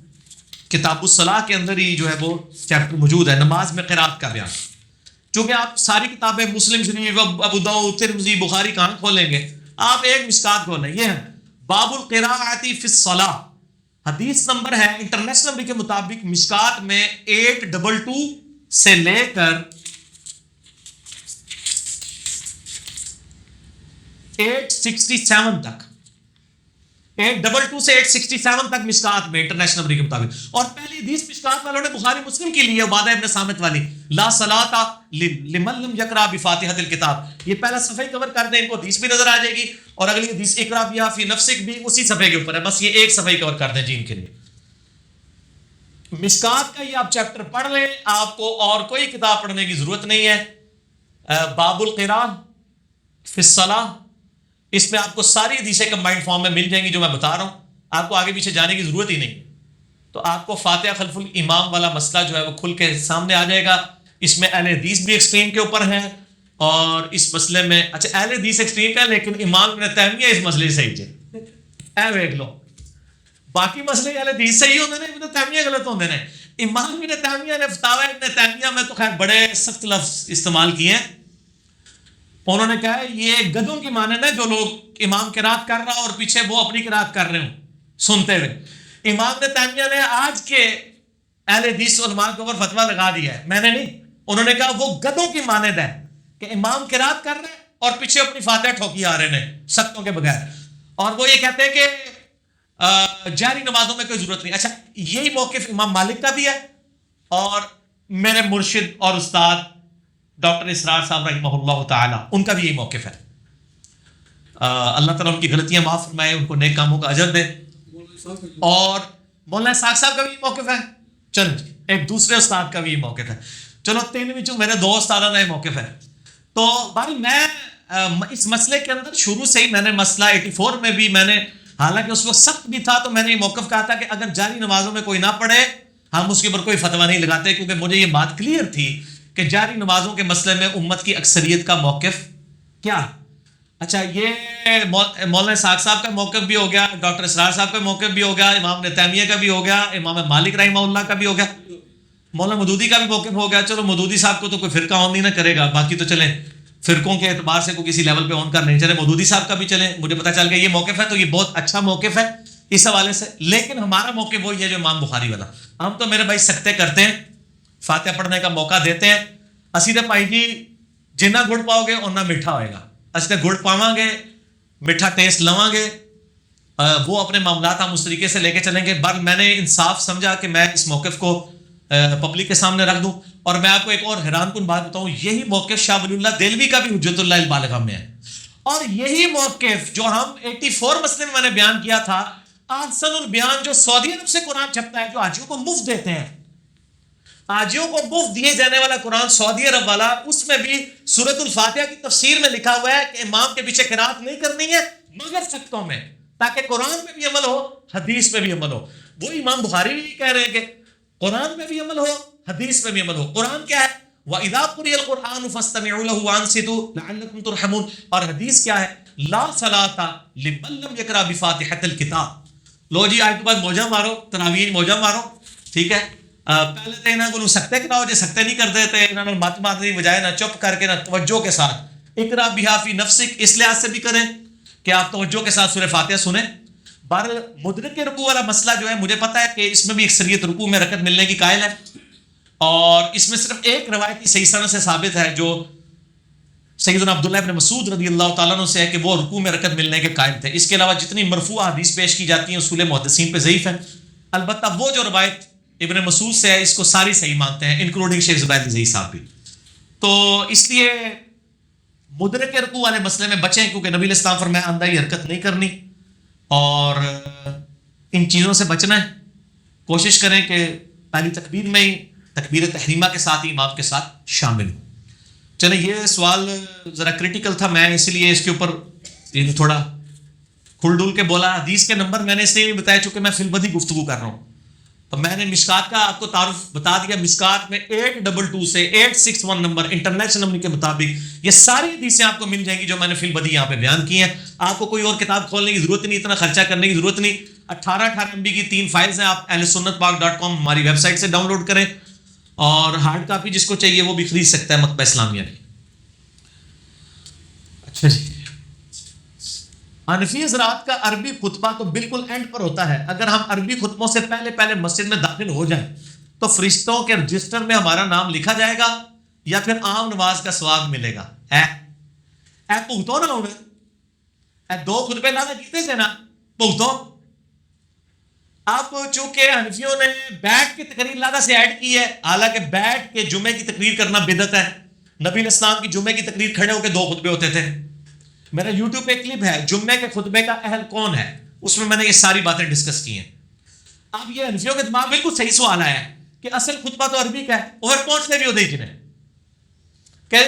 S1: کتاب الصلاح کے اندر ہی جو ہے وہ چیپٹر موجود ہے، نماز میں قرات کا بیان۔ چونکہ آپ ساری کتابیں مسلم شریف، ابو داؤد، ترمذی، بخاری کہاں کھولیں گے، آپ ایک مشکات کھولیں، یہ ہے باب القراءۃ فی الصلاۃ، حدیث نمبر ہے انٹرنیشنل نمبر کے مطابق مشکات میں 822 سے لے کر 867 تک، 822 سے 867 تک مشکات میں انٹرنیشنل نمبر کے مطابق۔ اور پہلی حدیث مشکات والوں نے بخاری مسلم کی لی ہے، عبادہ ابن صامت والی، لا صلاۃ لمن لم یقرأ بفاتحۃ الکتاب۔ یہ پہلا صفحہ کور کر دیں، ان کو حدیث بھی نظر آ جائے گی، اور اگلی حدیث اقرأ بہا فی نفسک بھی اسی صفحے کے اوپر ہے، بس یہ ایک صفحہ کور کر دیں جی ان کے لیے۔ مشکات کا یہ آپ چیپٹر پڑھ لیں، آپ کو اور کوئی کتاب پڑھنے کی ضرورت نہیں ہے۔ باب القراءۃ فی الصلاۃ، اس میں آپ کو ساری حدیثیں کمبائنڈ فارم میں مل جائیں گی جو میں بتا رہا ہوں، آپ کو آگے پیچھے جانے کی ضرورت ہی نہیں۔ تو آپ کو فاتحہ خلف الامام والا مسئلہ جو ہے وہ کھل کے سامنے آ جائے گا اس میں اہل حدیث بھی ایکسٹریم کے اوپر ہیں، اور اس مسئلے میں اچھا اہل حدیث ایکسٹریم ہے لیکن امام ابن تیمیہ اس مسئلے صحیح جے اے ویکھ لو، باقی مسئلے اہل حدیث صحیح ہوندے نے، ابن تیمیہ غلط ہوندے نے. امام ابن تیمیہ نے فتاوی ابن تیمیہ میں تو خیر بڑے سخت لفظ استعمال کیے ہیں. انہوں نے کہا ہے یہ گدھوں کی مانند ہے جو لوگ امام قرات کر رہا اور پیچھے وہ اپنی قرات کر رہے ہوں سنتے ہوئے. امام ابن تیمیہ نے آج کے اہل حدیث علماء کے اوپر فتویٰ لگا دیا ہے، میں نے نہیں. انہوں نے کہا وہ گدھوں کی مانند ہے کہ امام قرات کر رہے ہیں اور پیچھے اپنی فاتحہ ٹھوکی آ رہے ہیں سختوں کے بغیر، اور وہ یہ کہتے ہیں کہ جاری نمازوں میں کوئی ضرورت نہیں. اچھا یہی موقف امام مالک کا بھی ہے اور میرے مرشد اور استاد ڈاکٹر اسرار صاحب رحمہ اللہ تعالی ان کا بھی یہی موقف ہے. اللہ تعالیٰ ان کی غلطیاں معاف فرمائے، ان کو نیک کاموں کا اجر دے. اور مولانا اسحاق صاحب کا بھی یہ موقف ہے. چل ایک دوسرے استاد کا بھی یہ موقف ہے. چلو تین وچوں میرے دو استادوں کا یہ موقف ہے. تو بھائی میں اس مسئلے کے اندر شروع سے ہی میں نے مسئلہ 84 میں بھی میں نے، حالانکہ اس وقت سخت بھی تھا، تو میں نے یہ موقف کہا تھا کہ اگر جاری نمازوں میں کوئی نہ پڑھے ہم اس کے اوپر کوئی فتویٰ نہیں لگاتے، کیونکہ مجھے یہ بات کلیئر تھی کہ جاری نمازوں کے مسئلے میں امت کی اکثریت کا موقف کیا. اچھا یہ مولانا اسحاق صاحب کا موقف بھی ہو گیا، ڈاکٹر اسرار صاحب کا موقف بھی ہو گیا، امام ابن تیمیہ کا بھی ہو گیا، امام مالک رحمہ اللہ کا بھی ہو گیا، مولانا مودودی کا بھی موقف ہو گیا. چلو مودودی صاحب کو تو کوئی فرقہ آن نہیں نہ کرے گا، باقی تو چلیں فرقوں کے اعتبار سے کوئی کسی لیول پہ آن کر نہیں چلے، مودودی صاحب کا بھی چلیں. مجھے پتہ چل گیا یہ موقف ہے تو یہ بہت اچھا موقف ہے اس حوالے سے. لیکن ہمارا موقف وہی ہے جو امام بخاری والا. ہم تو میرے بھائی سکتے کرتے ہیں، فاتحہ پڑھنے کا موقع دیتے ہیں. اسی تے بھائی جی جنہ گڑ پاؤ گے اُنہ میٹھا ہوئے گا. اسی تے گڑ پاواں گے میٹھا ٹیسٹ لواں گے، وہ اپنے معاملات ہم اس طریقے سے لے کے چلیں گے. بل میں نے انصاف سمجھا کہ میں اس موقف کو پبلک کے سامنے رکھ دوں. اور میں آپ کو ایک اور حیران کن بات بتاؤں، یہی موقف شاہ ولی اللہ دہلوی کا بھی حجت اللہ البالغہ میں ہے. اور یہی موقف جو ہم 84 مسئلے میں نے بیان کیا تھا، احسن البیان جو سعودی عرب سے قرآن چھپتا ہے، جو حاجیوں کو مفت دیتے ہیں، حاجیوں کو مفت دیے جانے والا قرآن سعودی عرب والا، اس میں بھی سورۃ الفاتحہ کی تفسیر میں لکھا ہوا ہے کہ امام کے پیچھے قرات نہیں کرنی ہے مگر سکتوں میں، تاکہ قرآن میں بھی عمل ہو حدیث میں بھی عمل ہو. وہ امام بخاری بھی کہہ رہے ہیں کہ قرآن میں بھی عمل ہو حدیث میں بھی عمل ہو. قرآن کیا ہے؟ وَإِذَا قُرِئَ الْقُرْآنُ فَاسْتَمِعُوا لَهُ وَأَنصِتُوا لَعَلَّكُمْ تُرْحَمُونَ. اور حدیث کیا ہے؟ لا صلاۃ لمن لم یقرأ بفاتحۃ الکتاب. لو جی آج کے بعد موجہ مارو، تراویح موجہ مارو، ٹھیک ہے. پہلے تو انہاں کو سکتے کراؤ، جے سکتے نہیں کرتے تھے انہاں نے مت مارنے کی بجائے نہ چپ کر کے نہ توجہ کے ساتھ اقرا بہا فی نفسک، اس لحاظ سے بھی کریں کہ آپ توجہ کے ساتھ سورہ فاتحہ سنیں. بہر مدرک کے رکوع والا مسئلہ جو ہے مجھے پتہ ہے کہ اس میں بھی اکثریت رکوع میں رکعت ملنے کی قائل ہے، اور اس میں صرف ایک روایتی صحیح سند سے ثابت ہے جو سیدنا عبداللہ ابن مسعود رضی اللہ تعالیٰ عنہ سے ہے کہ وہ رکوع میں رکعت ملنے کے قائل تھے. اس کے علاوہ جتنی مرفوع حدیث پیش کی جاتی ہیں اصول محدثین پہ ضعیف ہیں. البتہ وہ جو روایت ابن مسعود سے ہے اس کو ساری صحیح مانتے ہیں، انکلوڈنگ شیخ زبیر الزئی صاحب بھی. تو اس لیے مدرک کے رکوع والے مسئلے میں بچیں، کیونکہ نبی علیہ السلام فرمایا اندھائی حرکت نہیں کرنی اور ان چیزوں سے بچنا ہے. کوشش کریں کہ پہلی تکبیر میں ہی تکبیر تحریمہ کے ساتھ ہی امام کے ساتھ شامل ہوں. چلیں یہ سوال ذرا کرٹیکل تھا، میں اس لیے اس کے اوپر تھوڑا کھل ڈل کے بولا. حدیث کے نمبر میں نے اس لیے نہیں بتایا چونکہ میں فی البدی گفتگو کر رہا ہوں. تو میں نے مشکات کا آپ کو تعارف بتا دیا. مشکات میں 822 سے 861 نمبر انٹرنیشنل نمبر کے مطابق یہ ساری حدیثیں آپ کو مل جائیں گی جو میں نے فی البدی یہاں پہ بیان کی ہیں. آپ کو کوئی اور کتاب کھولنے کی ضرورت نہیں، اتنا خرچہ کرنے کی ضرورت نہیں. 18 MB کی 3 فائلز ہیں، آپ ahlsunnatpak.com ہماری ویب سائٹ سے ڈاؤن لوڈ کریں، اور ہارڈ کاپی جس کو چاہیے وہ بھی خرید سکتا ہے مکتبہ اسلامیہ میں. اچھا جی، حنفی حضرات کا عربی خطبہ تو بالکل اینڈ پر ہوتا ہے. اگر ہم عربی خطبوں سے پہلے مسجد میں داخل ہو جائیں تو فرشتوں کے رجسٹر میں ہمارا نام لکھا جائے گا یا پھر عام نماز کا ثواب ملے گا. اے بھگتو نہ ہونا، اے 2 خطبے لانا کیتے سے نا بھگتو. اب چونکہ حنفیوں نے بیٹھ کے تقریر لادہ سے ایڈ کی ہے، حالانکہ بیٹھ کے جمعے کی تقریر کرنا بدعت ہے. نبی علیہ السلام کی جمعے کی تقریر کھڑے ہو کے 2 خطبے ہوتے تھے. میرا یوٹیوب پہ کلپ ہے جمعے کے خطبے کا اہل کون ہے، اس میں میں نے یہ ساری باتیں ڈسکس کی ہیں. اب یہ حنفیوں کے دماغ بالکل صحیح سوال آیا ہے کہ اصل خطبہ تو عربی کا ہے، اوور پہنچنے بھی ہوتے ہی جنہیں کہ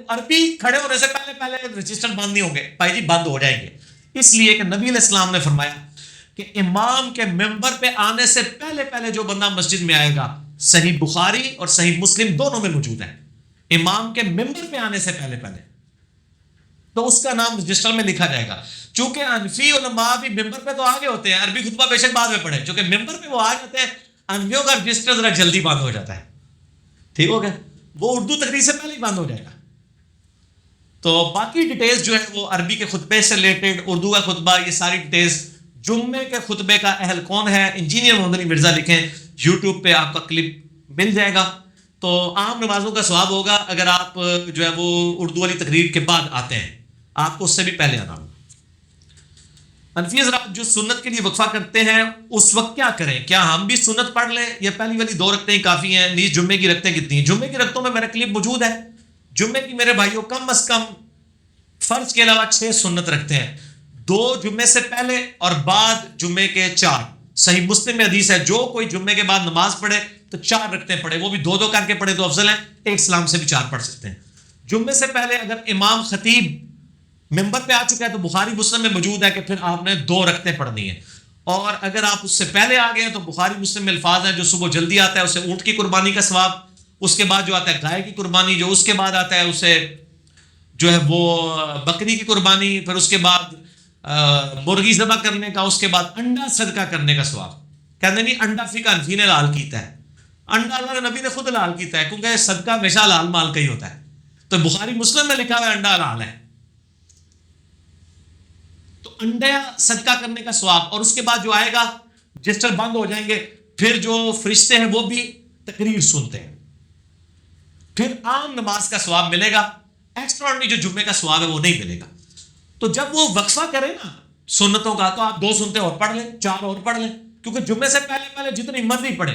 S1: عربی کھڑے ہونے سے پہلے رجسٹر بند نہیں ہوں گے. بھائی جی بند ہو جائیں گے، اس لیے کہ نبی علیہ السلام نے فرمایا کہ امام کے ممبر پہ آنے سے پہلے جو بندہ مسجد میں آئے گا صحیح بخاری اور صحیح مسلم دونوں میں موجود ہے، امام کے ممبر پہ آنے سے پہلے تو اس کا نام رجسٹر میں لکھا جائے گا. چونکہ حنفی علماء بھی ممبر پہ تو آگے ہوتے ہیں، عربی خطبہ بے شک بعد میں پڑھیں، چونکہ ممبر پہ وہ آ جاتے ہیں، حنفیوں کا رجسٹر ذرا جلدی بند ہو جاتا ہے. ٹھیک ہو گیا، وہ اردو تقریر سے پہلے ہی بند ہو جائے گا. تو باقی ڈیٹیلز جو ہے وہ عربی کے خطبے سے ریلیٹڈ، اردو کا خطبہ، یہ ساری ڈیٹیلز. جمعے کے خطبے کا اہل کون ہے، انجینئر محمد علی مرزا لکھیں، یوٹیوب پہ آپ کا کلپ مل جائے گا. تو عام نمازوں کا ثواب ہوگا اگر آپ جو ہے وہ اردو والی تقریر کے بعد آتے ہیں، آپ کو اس سے بھی پہلے آنا ہوگا. حنفی حضرات جو سنت کے لیے وقفہ کرتے ہیں اس وقت کیا کریں؟ کیا ہم بھی سنت پڑھ لیں یا پہلی والی 2 رکعتیں ہی کافی ہیں؟ نیز جمعے کی رکعتیں کتنی ہیں؟ جمعے کی رکعتوں میں میرا کلپ موجود ہے. جمعے کی میرے بھائیوں کم از کم فرض کے علاوہ 6 سنت رکھتے ہیں، 2 جمعے سے پہلے اور بعد جمعے کے 4. صحیح مسلم میں حدیث ہے جو کوئی جمعے کے بعد نماز پڑھے تو 4 رکعتیں پڑھے، وہ بھی 2 کر کے پڑھے تو افضل ہیں، ایک سلام سے بھی 4 پڑھ سکتے ہیں. جمعے سے پہلے اگر امام خطیب ممبر پہ آ چکا ہے تو بخاری مسلم میں موجود ہے کہ پھر آپ نے 2 رکعتیں پڑھنی ہیں. اور اگر آپ اس سے پہلے آ گئے ہیں تو بخاری مسلم میں الفاظ ہیں، جو صبح جلدی آتا ہے اسے اونٹ کی قربانی کا ثواب، اس کے بعد جو آتا ہے گائے کی قربانی، جو اس کے بعد آتا ہے اسے جو ہے وہ بکری کی قربانی، پھر اس کے بعد مرغی ذبح کرنے کا، اس کے بعد انڈا صدقہ کرنے کا ثواب. کہتے نہیں انڈا فقہ حنفی نے حلال کیتا ہے، انڈا اللہ کے نبی نے خود حلال کیتا ہے، کیونکہ صدقہ ہمیشہ حلال مال کا ہی ہوتا ہے. تو بخاری مسلم میں لکھا ہوا ہے انڈا حلال ہے، تو انڈا صدقہ کرنے کا ثواب. اور اس کے بعد جو آئے گا رجسٹر بند ہو جائیں گے، پھر جو فرشتے ہیں وہ بھی تقریر سنتے ہیں، پھر عام نماز کا ثواب ملے گا، ایکسٹراڈنری جو جمعے کا ثواب ہے وہ نہیں ملے گا. تو جب وہ وقفہ کرے نا سنتوں کا تو آپ 2 سنتے اور پڑھ لیں، 4 اور پڑھ لیں، کیونکہ جمعے سے پہلے جتنی مرضی پڑھیں.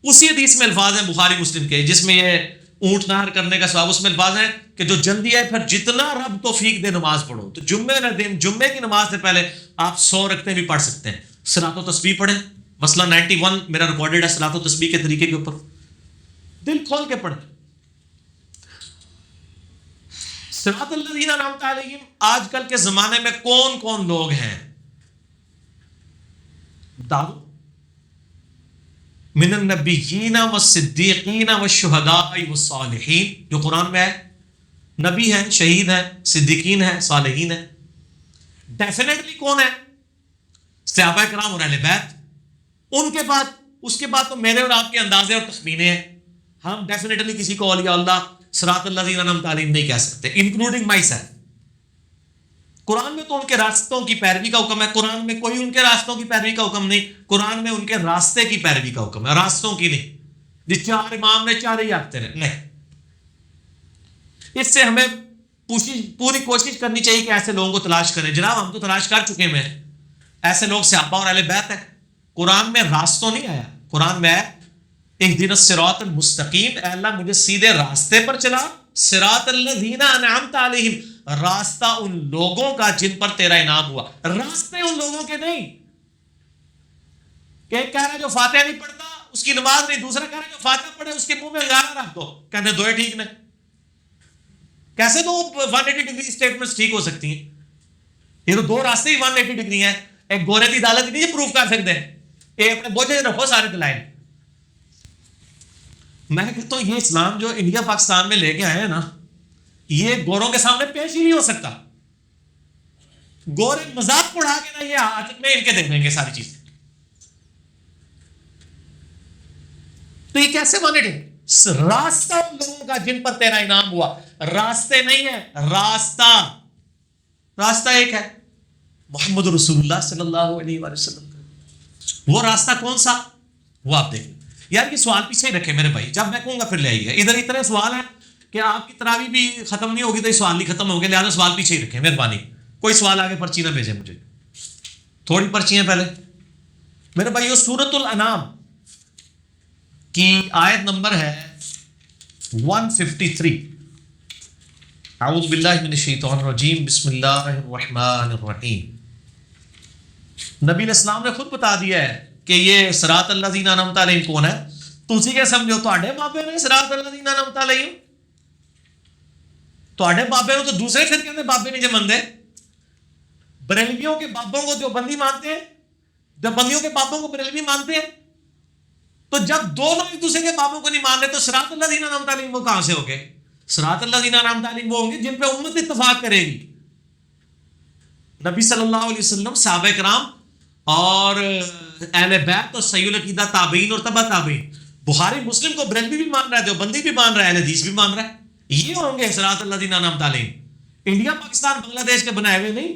S1: اسی حدیث میں الفاظ ہیں بخاری مسلم کے جس میں یہ اونٹ نہر کرنے کا ثواب، اس میں الفاظ ہیں کہ جو جلدی ہے پھر جتنا رب توفیق دے نماز پڑھو. تو جمعے کی نماز سے پہلے آپ 100 رکعتیں بھی پڑھ سکتے ہیں. صلاۃ و تسبیح پڑھیں، مسئلہ 91 میرا ریکارڈڈ ہے صلاۃ و تسبیح کے طریقے کے اوپر، دل کھول کے پڑھیں. صراط الذین انعمت علیہم آج کل کے زمانے میں کون کون لوگ ہیں؟ دارو من النبیین والصدیقین والشہداء والصالحین، جو قرآن میں ہے. نبی ہیں، شہید ہیں، صدیقین ہیں، صالحین ہیں. ڈیفینیٹلی کون ہے؟ صحابہ کرام اور اہل بیت. ان کے بعد اس کے بعد تو میرے اور آپ کے اندازے اور تخمینے ہیں. ہم ڈیفینیٹلی کسی کو اولیاء اللہ صراط الذین انعمت علیہم نہیں کہہ سکتے، انکلوڈنگ مائی سیلف. قرآن میں تو ان کے راستوں کی پیروی کا حکم ہے، قرآن میں کوئی ان کے راستوں کی پیروی کا حکم نہیں، قرآن میں ان کے راستے کی پیروی کا حکم ہے، راستوں کی نہیں. جس 4 امام نے 4 ہی آتے رہے نہیں. اس سے ہمیں پوری کوشش کرنی چاہیے کہ ایسے لوگوں کو تلاش کریں. جناب ہم تو تلاش کر چکے ہیں، ایسے لوگ صحابہ اور اہل بیت ہیں. قرآن میں راستوں نہیں آیا، قرآن میں ہے اہدنا الصراط المستقیم، اے اللہ مجھے سیدھے راستے پر چلا. صراط الذین انعمت علیہم، راستہ ان لوگوں کا جن پر تیرا انعام ہوا، راستے ان لوگوں کے نہیں. کہ ایک کہہ رہا ہے جو فاتحہ نہیں پڑھتا اس کی نماز نہیں، دوسرا کہہ رہا ہے جو فاتحہ پڑھے اس کے منہ میں انگارہ رکھ دو. کہتے ہیں دوئے ٹھیک نہیں. کیسے 180 ڈگری اسٹیٹمنٹس ٹھیک ہو سکتی ہیں؟ یہ تو 2 راستے ہی 180 ڈگری ہیں. ایک گورے کی عدالت نہیں پروف کر سکتے، ایک اپنے بوجھے رکھو سارے دلائل. میں کہتا ہوں یہ اسلام جو انڈیا پاکستان میں لے کے آئے ہیں نا، یہ گوروں کے سامنے پیش ہی نہیں ہو سکتا. گورے مذاق اڑا کے نا یہ ہاتھ میں ان کے دے دیں گے ساری چیزیں. تو یہ کیسے مانے گے؟ راستہ ان لوگوں کا جن پر تیرا انعام ہوا. راستے نہیں ہے، راستہ ایک ہے محمد رسول اللہ صلی اللہ علیہ وآلہ وسلم کا. وہ راستہ کون سا؟ وہ آپ دیکھیں. یار یہ سوال پیچھے ہی رکھے میرے بھائی، جب میں کہوں گا پھر لے آئیے. ادھر اتنے سوال ہیں کہ آپ کی تراویح بھی ختم نہیں ہوگی تو یہ سوال نہیں ختم ہوگے، لہٰذا سوال پیچھے ہی رکھیں مہربانی. کوئی سوال آگے پرچی نہ بھیجیں مجھے، تھوڑی پرچی ہیں پہلے میرے بھائیو. سورۃ الانعام کی آیت نمبر ہے 153. اعوذ باللہ من الشیطان الرجیم، بسم اللہ الرحمن الرحیم. نبی علیہ السلام نے خود بتا دیا ہے کہ یہ صراط الذین انعمت علیہم کون ہے. تسی کیا سمجھو تواڈے بابے نے صراط الذین انعمت علیہم؟ تواڈے بابے نو تو دوسرے فرقے دے بابے نہیں جے مندے. بریلویوں کے بابوں کو دیوبندی مانتے ہیں، دیوبندیوں کے بابوں کو بریلوی مانتے ہیں. تو جب دونوں ایک دوسرے کے بابوں کو نہیں مان رہے تو صراط الذین انعمت علیہم وہ کہاں سے ہو گئے؟ صراط الذین انعمت علیہم وہ ہوں گے جن پہ امت اتفاق کرے گی. نبی صلی اللہ علیہ وسلم، صحابہ کرام اور اہل بیت اور صحیح العقیدہ تابعین اور تبع تابعین. بخاری مسلم کو بریلوی بھی مان رہا ہے، دیوبندی بھی مان رہا ہے، اہل حدیث بھی مان رہا ہے. یہ ہوں گے صراط الذین انعمت علیہم. انڈیا پاکستان بنگلہ دیش کے بنائے ہوئے نہیں.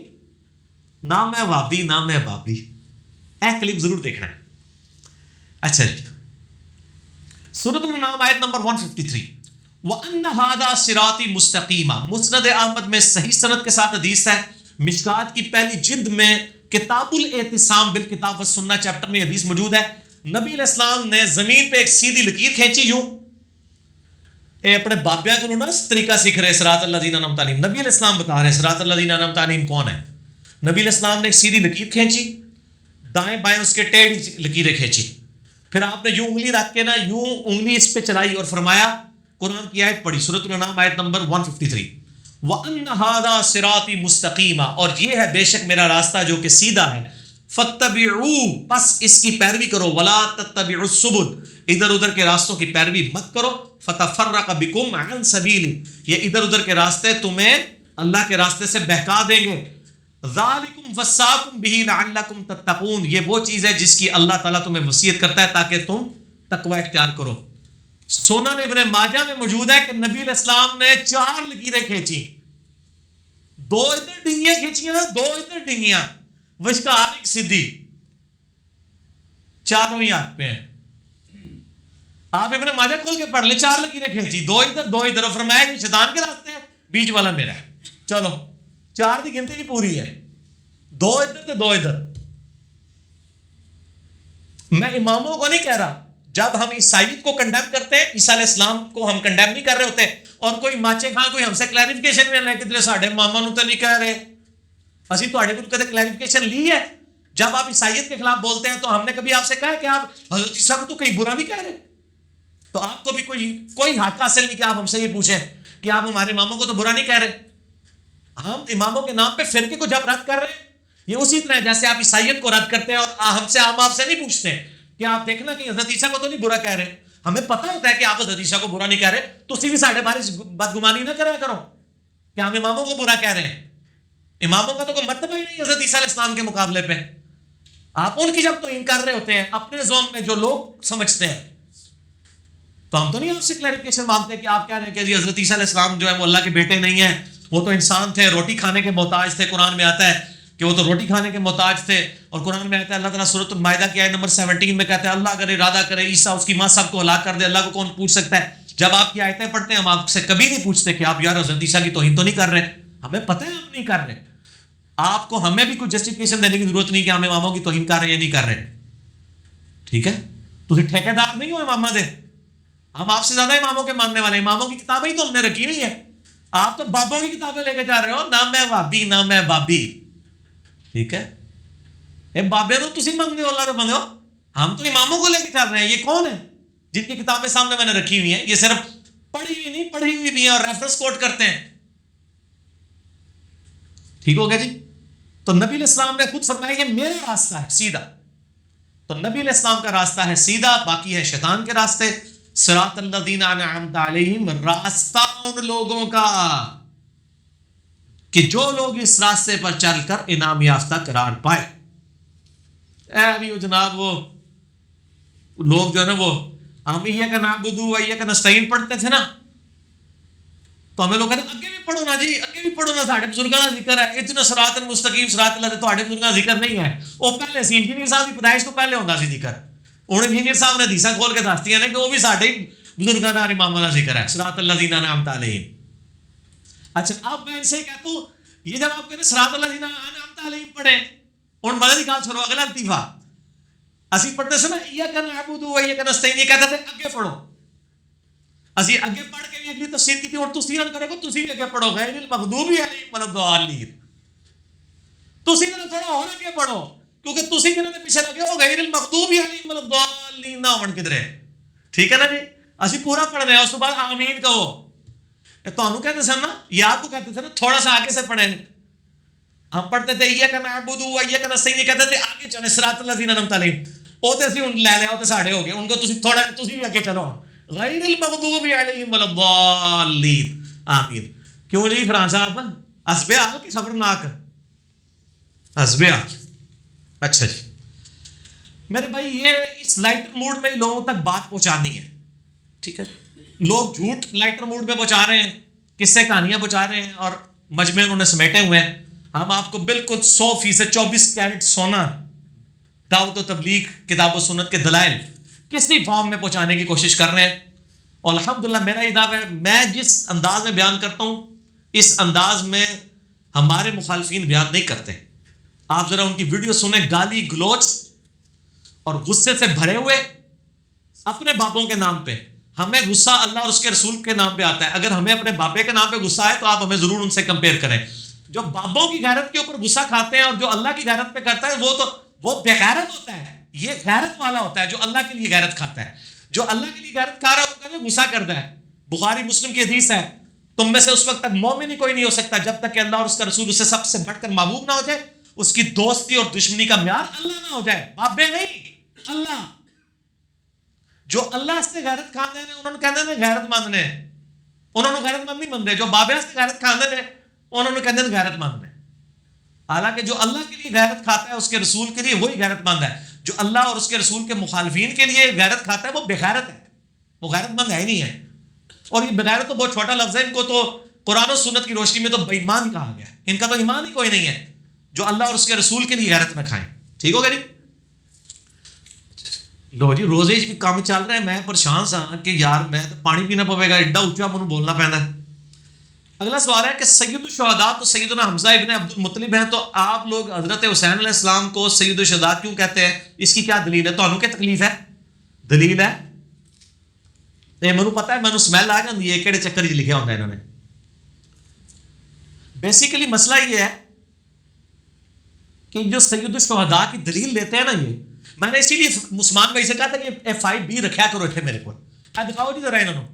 S1: نام ہے وابی، نام ہے بابی. کلپ ضرور دیکھنا ہے. اچھا جی، سورۃ الانعام آیت نمبر 153. وَأَنَّ هَذَا صِرَاطِي مُسْتَقِيمًا. مسند احمد میں صحیح سند کے ساتھ حدیث ہے. مشکات کی پہلی جلد میں کتاب الاعتصام بالکتاب والسنہ چیپٹر میں حدیث موجود ہے. نبی علیہ السلام نے زمین پہ ایک سیدھی لکیر کھینچی یوں. اپنے بابیاں کو نا اس طریقہ سیکھ رہے صراط الذین انعمت علیہم. نبی علیہ السلام بتا رہے ہیں صراط الذین انعمت علیہم کون ہے. نبی علیہ السلام نے ایک سیدھی لکیر کھینچی، دائیں بائیں اس کے ٹیڑھی لکیریں کھینچی. پھر آپ نے یوں انگلی رکھ کے نا یوں انگلی اس پہ چلائی اور فرمایا، قرآن کی آیت پڑھی سورۃ الانعام آیت نمبر 153. وَأَنَّ هَذَا صِرَاطِي مُسْتَقِيمًا. اور یہ ہے بے شک میرا راستہ جو کہ سیدھا ہے. فَاتَّبِعُوهُ. پس اس کی پیروی کرو. وَلَا تَتَّبِعُوا السُّبُلَ. ادھر ادھر کے راستوں کی پیروی مت کرو. فَتَفَرَّقَ بِكُمْ عَنْ سَبِيلِهِ. یہ ادھر ادھر کے راستے تمہیں اللہ کے راستے سے بہکا دیں گے. ذَلِكُمْ وَصَّاكُمْ بِهِ لَعَلَّكُمْ تَتَّقُونَ. یہ وہ چیز ہے جس کی اللہ تعالیٰ تمہیں وصیت کرتا ہے تاکہ تم تقوی اختیار کرو. سنن ابن ماجہ میں موجود ہے کہ نبی علیہ السلام نے 4 لکیریں کھینچی. 2 ادھر ڈنگیاں کھینچیاں، 2 ادھر ڈنگیاں، وشکار ایک سیدھی. چاروں ہی ہاتھ پہ ہیں. آپ ابن ماجہ کھول کے پڑھ لیں. 4 لکیریں کھینچی، 2 ادھر 2 ادھر. فرمایا کہ شیطان کے راستے ہیں، بیچ والا میرا ہے. چلو 4 کی گنتی بھی پوری ہے. 2 ادھر تو 2 ادھر. میں اماموں کو نہیں کہہ رہا. جب ہم عیسائیت کو کنڈیم کرتے ہیں، عیسیٰ علیہ السلام کو ہم کنڈیم نہیں کر رہے ہوتے، اور کوئی ماچے خان کوئی ہم سے کلیریفیکیشن میں لے کے ساڈے ماما نو تو نہیں کہہ رہے، اسی تواڈے کو کدے کلیریفیکیشن لی ہے. جب آپ عیسائیت کے خلاف بولتے ہیں تو ہم نے کبھی آپ سے کہا ہے کہ آپ حضرت عیسیٰ کو تو کہیں برا نہیں کہہ رہے. تو آپ کو بھی کوئی حق حاصل نہیں کہ آپ ہم سے یہ پوچھیں کہ آپ ہمارے اماموں کو تو برا نہیں کہہ رہے. ہم اماموں کے نام پہ فرقے کو جب رد کر رہے ہیں، یہ اسی طرح جیسے آپ عیسائیت کو رد کرتے ہیں اور ہم آپ سے نہیں پوچھتے کہ آپ دیکھنا کہ حضرت عیسیٰ کو تو نہیں برا کہہ رہے. ہمیں پتہ ہوتا ہے کہ آپ حضرت عیسیٰ کو برا نہیں کہہ رہے، تو اسی بھی ساڑھے بارے بدگمانی نہ کرا کرو کہ ہم اماموں کو برا کہہ رہے ہیں. اماموں کا تو کوئی مرتبہ ہی نہیں حضرت عیسیٰ علیہ السلام کے مقابلے پہ. آپ ان کی جب توہین کر رہے ہوتے ہیں اپنے زوم میں جو لوگ سمجھتے ہیں، تو ہم تو نہیں آپ سے کلیریفیکیشن مانگتے کہ آپ کہہ رہے ہیں کہ جی حضرت عیسیٰ علیہ السلام جو ہے وہ اللہ کے بیٹے نہیں ہیں، وہ تو انسان تھے، روٹی کھانے کے محتاج تھے. قرآن میں آتا ہے کہ وہ تو روٹی کھانے کے محتاج تھے. اور قرآن میں آتا ہے اللہ تعالیٰ سورۃ المائدہ کی آیت نمبر 17 میں کہتا ہے اللہ اگر ارادہ کرے عیسیٰ اس کی ماں سب کو ہلاک کر دے، اللہ کو کون پوچھ سکتا ہے. جب آپ کی آیتیں پڑھتے ہیں ہم آپ سے کبھی نہیں پوچھتے کہ آپ یار حضرت عیسیٰ کی توہین تو نہیں کر رہے. ہمیں پتہ ہے ہم نہیں کر رہے. آپ کو ہمیں بھی کوئی جسٹیفیکیشن دینے کی ضرورت نہیں کہ ہم اماموں کی توہین کر رہے ہیں یا نہیں کر رہے. ٹھیک ہے، تو ٹھیکے دار نہیں ہو امامہ دے. ہم آپ سے زیادہ اماموں کے ماننے والے. اماموں کی کتابیں ہی تو ہم نے رکھی ہوئی ہیں. آپ تو بابوں کی کتابیں لے کے جا رہے ہو. نہ میں وابی نہ میں بابی. ٹھیک ہے، بابے نو تسی منگنے والا تو بندے ہو. ہم تو اماموں کو لے کے چل رہے ہیں. یہ کون ہے جن کی کتابیں سامنے میں نے رکھی ہوئی ہیں؟ یہ صرف پڑھی ہوئی نہیں، پڑھی ہوئی بھی ہیں اور ریفرنس کوٹ کرتے ہیں. ٹھیک ہو گیا جی. تو نبی علیہ السلام نے خود فرمایا کہ میرا راستہ ہے سیدھا. تو نبی علیہ السلام کا راستہ ہے سیدھا، باقی ہے شیطان کے راستے. صراط الذین انعمت علیہم، راستہ ان لوگوں کا کہ جو لوگ اس راستے پر چل کر انعام یافتہ قرار پائے. بھی جناب وہ لوگ جو ہے نا وہ ہم ایک نعبد و ایک نستعین پڑھتے تھے نا، تو ہمیں لوگ کہتے ہیں اگے بھی پڑھو نا جی، اگے بھی پڑھو نا، ساڑھے بزرگاں کا ذکر ہے. اتنا صراط المستقیم صراط اللہ تو بزرگاں کا ذکر نہیں ہے. وہ پہلے سی انجینئر صاحب کی پیدائش تو پہلے ہوتا سی ذکر. ہوں انجینئر صاحب نے حدیثاں کھول کے دس دیا کہ وہ بھی ساڈے بزرگاں کا اماموں کا ذکر ہے صراط الذین انعمت علیہم. اچھا اب میں ان سے کہتا ہوں یہ جب آپ کہتے ہیں صراط الذین انعمت علیہم پڑھیں، اور مدد کی چھوڑو اگلا لطیفہ اسی پڑھتے سے نا ایاک نعبد و ایاک نستعین، یہ کہتے تھے اگے پڑھو. اسی اگے پڑھ کے بھی اگلی تفسیر کی تھی اور تسی نہ کرو گے، تسی بھی اگے پڑھو غیر المغضوب علیہم ولا الضالین. تسی نہ تھوڑا اور اگے پڑھو کیونکہ تسی جنہاں دے پیچھے لگے ہو غیر المغضوب علیہم ولا الضالین نہ ہون کدھر. ٹھیک ہے نا جی. اسی پورا پڑھنا ہے، اس کے بعد آمین کہو. تانوں کہتے سن نا، یہ آپ کو کہتے تھے نا تھوڑا سا آگے سے پڑھیں. ہم پڑھتے تھے ایاک نعبد و ایاک نستعین، کہتے تھے آگے چلے صراط الذین انعمت علیہم. وہ تو اسی لے لیا وہ تو ساڑھے ہو گئے ان کو تھوڑا تھی اگے چلو غیر المغضوب علیہم ولا الضالین آمین. کیوں جی فرحان صاحب حسب حال کی خبرناک حسب حال. اچھا جی میرے بھائی یہ اس لائٹر موڈ میں لوگوں تک بات پہنچانی ہے. ٹھیک ہے لوگ جھوٹ لائٹر موڈ میں پہنچا رہے ہیں, قصے کہانیاں پہنچا رہے ہیں اور مجمع انہوں نے سمیٹے ہوئے ہیں. ہم آپ کو بالکل 100% 24 کیرٹ سونا دعوت و تبلیغ کتاب و سنت کے دلائل کسی فارم میں پہنچانے کی کوشش کر رہے ہیں. اور الحمدللہ میرا یہ دعویٰ ہے میں جس انداز میں بیان کرتا ہوں اس انداز میں ہمارے مخالفین بیان نہیں کرتے. آپ ذرا ان کی ویڈیو سنیں, گالی گلوچ اور غصے سے بھرے ہوئے اپنے باپوں کے نام پہ. ہمیں غصہ اللہ اور اس کے رسول کے نام پہ آتا ہے. اگر ہمیں اپنے باپے کے نام پہ غصہ ہے تو آپ ہمیں ضرور ان سے کمپیئر کریں. جو بابوں کی غیرت کے اوپر غصہ کھاتے ہیں اور جو اللہ کی غیرت پہ کرتا ہے وہ بے غیرت ہوتا ہے. یہ غیرت والا ہوتا ہے جو اللہ کے لیے غیرت کھاتا ہے. جو اللہ کے لیے غیرت کھا رہا ہے وہ کہتے ہیں غصہ کرتا ہے. بخاری مسلم کی حدیث ہے تم میں سے اس وقت تک مومن ہی کوئی نہیں ہو سکتا جب تک کہ اللہ اور اس کا رسول اسے سب سے بڑھ کر محبوب نہ ہو جائے. اس کی دوستی اور دشمنی کا معیار اللہ نہ ہو جائے. بابے نہیں اللہ. جو اللہ سے غیرت کھاندے نے انہوں نے کہندے نے غیرت مند نے, انہوں نے غیرت مند نہیں مندے. جو بابے سے غیرت کھاندے نے انہوں نے کہندے نے غیرت مند نے. حالانکہ جو اللہ کے لیے غیرت کھاتا ہے اس کے رسول کے لیے وہی غیرت مند ہے. جو اللہ اور اس کے رسول کے مخالفین کے لیے غیرت کھاتا ہے وہ بے غیرت ہے, وہ غیرت مند ہے ہی نہیں ہے. اور یہ بغیرت تو بہت چھوٹا لفظ ہے, ان کو تو قرآن و سنت کی روشنی میں تو بے ایمان کہا گیا. ان کا تو ایمان ہی کوئی نہیں ہے جو اللہ اور اس کے رسول کے لیے غیرت نہ کھائیں. ٹھیک ہو گیا جی. لو جی روزے بھی کام چل رہا ہے, میں پریشان سا کہ یار میں تو پانی پینا پوے گا, ایڈا اونچا مجھے بولنا پہنا ہے. اگلا سوال ہے کہ سید الشہداء تو سیدنا حمزہ ابن عبد المطلب ہیں, تو آپ لوگ حضرت حسین علیہ السلام کو سید الشہداء کیوں کہتے ہیں؟ اس کی کیا دلیل ہے؟ تو کیا تکلیف ہے؟ دلیل ہے مجھے پتا ہے, میں سمیل آ جاتی ہے کہڑے چکر لکھا ہوتا ہے انہوں نے. بیسیکلی مسئلہ یہ ہے کہ جو سید الشہداء کی دلیل دیتے ہیں نا, یہ میں نے اسی لیے مسلمان بھائی سے کہا تھا کہ F5B رکھا کرو اتنے میرے کو دکھاؤ جی ذرا انہوں نے,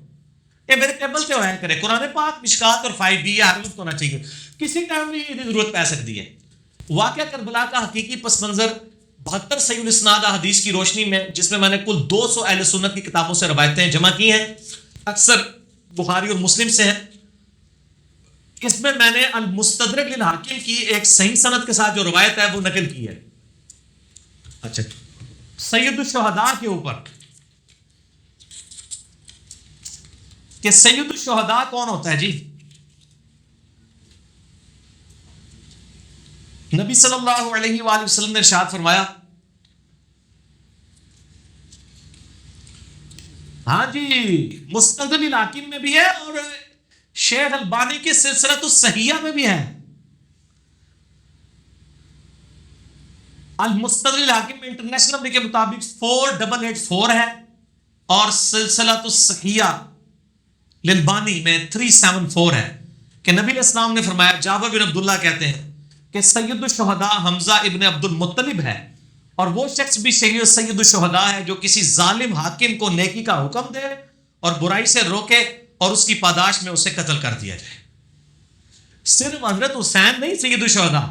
S1: یہ میرے ٹیبل سے ہویا کرے. قرآن پاک مشکات اور 5B ہر وقت ہونا چاہیے, کسی ٹائم بھی یہ ضرورت پہ سکتی ہے. واقعہ کربلا کا حقیقی پس منظر 72 صحیح الاسناد حدیث کی روشنی میں, جس میں نے کل 200 اہل سنت کی کتابوں سے روایتیں جمع کی ہیں, اکثر بخاری اور مسلم سے ہیں. اس میں نے المستدرک للحاکم کی ایک صحیح سند کے ساتھ جو روایت ہے وہ نقل کی ہے. اچھا سید الشہداء کے اوپر کہ سید الشہداء کون ہوتا ہے جی؟ نبی صلی اللہ علیہ وآلہ وسلم نے ارشاد فرمایا, ہاں جی مستدرک للحاکم میں بھی ہے اور شیخ البانی کی سلسلۃ الصحیحہ میں بھی ہے. المستدرک للحاکم انٹرنیشنل نمبر کے مطابق 4884 ہے اور سلسلۃ الصحیحہ للبانی میں 374 ہے کہ نبی علیہ السلام نے فرمایا, جابر بن عبداللہ کہتے ہیں کہ سید الشہداء حمزہ ابن عبد المطلب ہے, اور وہ شخص بھی سید الشہداء ہے جو کسی ظالم حاکم کو نیکی کا حکم دے اور برائی سے روکے اور اس کی پاداش میں اسے قتل کر دیا جائے. صرف حضرت حسین نہیں سید الشہداء,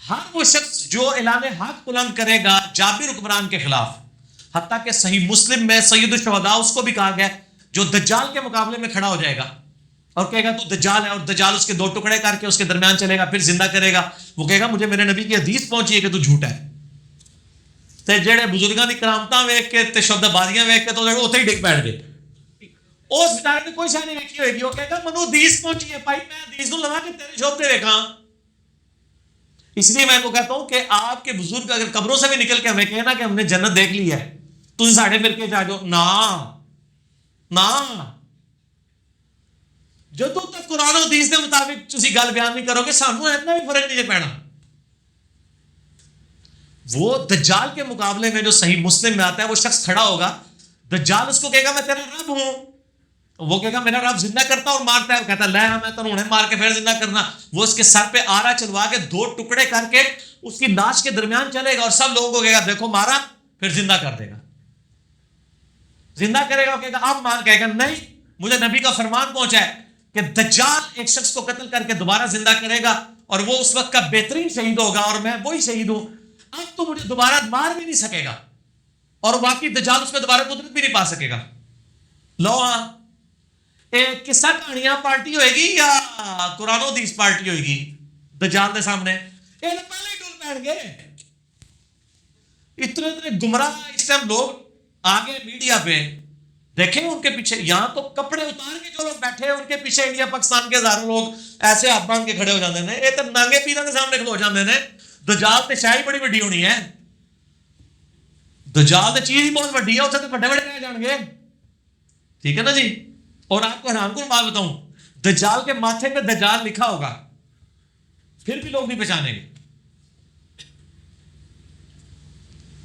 S1: ہر وہ شخص جو اعلان حق بلند کرے گا جابر حکمران کے خلاف. حتیٰ کہ صحیح مسلم میں سید الشہداء اس کو بھی کہا گیا جو دجال کے مقابلے میں کھڑا ہو جائے گا اور کہے گا تو دجال ہے, اور دجال اس کے 2 ٹکڑے کر کے اس کے درمیان چلے گا, پھر زندہ کرے گا. وہ کہے گا مجھے میرے نبی کی حدیث پہنچی ہے کہ تو جھوٹا ہے. تے جڑے بزرگاں دی کرامتاں ویکھ کے تے شبد بازیاں ویکھ کے تو اوتھے ہی ڈگ بیٹھ گئے. اس بیچارے نے کوئی شے نہیں ویکھی ہوئے گی, وہ کہے گا منو حدیث پہنچی ہے بھائی, میں حدیث کو لگا کے تیرے شبد ویکھاں. اس لیے میں کو کہتا ہوں کہ آپ کے بزرگ اگر قبروں سے بھی نکل کے ہمیں کہنا کہ ہم نے جنت دیکھ لی ہے, تم ساڑھے مل کے جا جاؤ نا جو تک قرآن و حدیث کے مطابق تسی گل بیان نہیں کرو گے سانو اتنا بھی فرق نہیں پینا. وہ دجال کے مقابلے میں جو صحیح مسلم میں آتا ہے, وہ شخص کھڑا ہوگا, دجال اس کو کہے گا میں تیرا رب ہوں, وہ کہے گا میرا رب زندہ کرتا اور مارتا ہے. وہ کہتا ہے لے میں تو انہیں مار کے پھر زندہ کرنا. وہ اس کے سر پہ آرا چلوا کے 2 ٹکڑے کر کے اس کی لاش کے درمیان چلے گا اور سب لوگوں کو کہے گا دیکھو مارا, پھر زندہ کر دے گا, زندہ کرے گا. وہ کہے گا اب مان, کہے گا نہیں مجھے نبی کا فرمان پہنچا ہے کہ دجال ایک شخص کو قتل کر کے دوبارہ زندہ کرے گا اور وہ اس وقت کا بہترین شہید ہوگا اور میں وہی شہید ہوں, اب تو مجھے دوبارہ مار بھی نہیں سکے گا. اور واقعی دجال اس میں دوبارہ قدرت بھی نہیں پا سکے گا. لو ہاں ایک قصہ کہانیاں پارٹی ہوئے گی یا قرآن و حدیث پارٹی ہوئے گی دجال کے سامنے؟ یہ تو پہلے ہی ٹول بیٹھ گئے. اتنے گمراہ اس ٹائم لوگ آگے میڈیا پہ دیکھیں ان کے پیچھے یہاں تو کپڑے اتار کے جو لوگ بیٹھے ہیں ان کے پیچھے انڈیا پاکستان کے ہزاروں لوگ ایسے ہاتھ باندھ کے کھڑے ہو جاتے ہیں. یہ تو ننگے پیروں کے سامنے کھلو جاتے ہیں. دجال تے شاہی بڑی وڈی ہونی ہے. دجال تے چیز ہی بہت وڈی ہے. اتنے تو بڑے بڑے رہ جان گے. ٹھیک ہے نا جی. اور آپ کو حیران کن بات بتاؤں, دجال کے ماتھے پہ دجال لکھا ہوگا پھر بھی لوگ نہیں پہچانیں گے.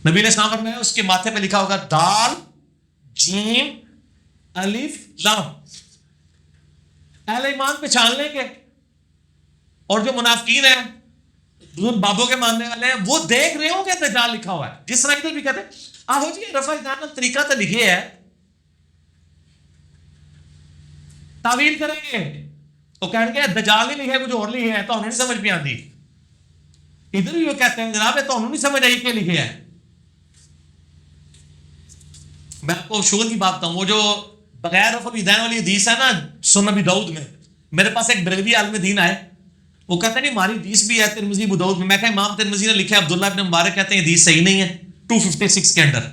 S1: نبی نے اسلام فرمایا اس کے ماتھے پہ لکھا ہوگا دال جیم الف لام. اہل ایمان پہچان لیں گے. اور جو منافقین ہیں بابوں کے ماننے والے ہیں وہ دیکھ رہے ہوں گے دجال لکھا ہوا ہے. جس طرح ادھر بھی کہتے ہیں آہو جی رفع دان طریقہ تو لکھے ہے, تعویل کریں گے وہ کہیں گے دجال نہیں لکھے کچھ اور لکھے ہے تو انہیں نہیں سمجھ بھی آتی. ادھر بھی وہ کہتے ہیں جناب تو انہوں نہیں سمجھ آئی کہ لکھے ہے. میں آپ کو شغل کی بات بتاؤں, وہ جو بغیر رفع الیدین والی حدیث ہے نا سنن ابی داؤد میں, میرے پاس ایک بریلوی عالم دین آئے, وہ کہتے ہیں نہیں ہماری حدیث بھی ہے ترمذی ابو داؤد میں. میں کہا امام ترمذی نے لکھا ہے عبداللہ ابن مبارک کہتے ہیں حدیث صحیح نہیں ہے 256 کے اندر,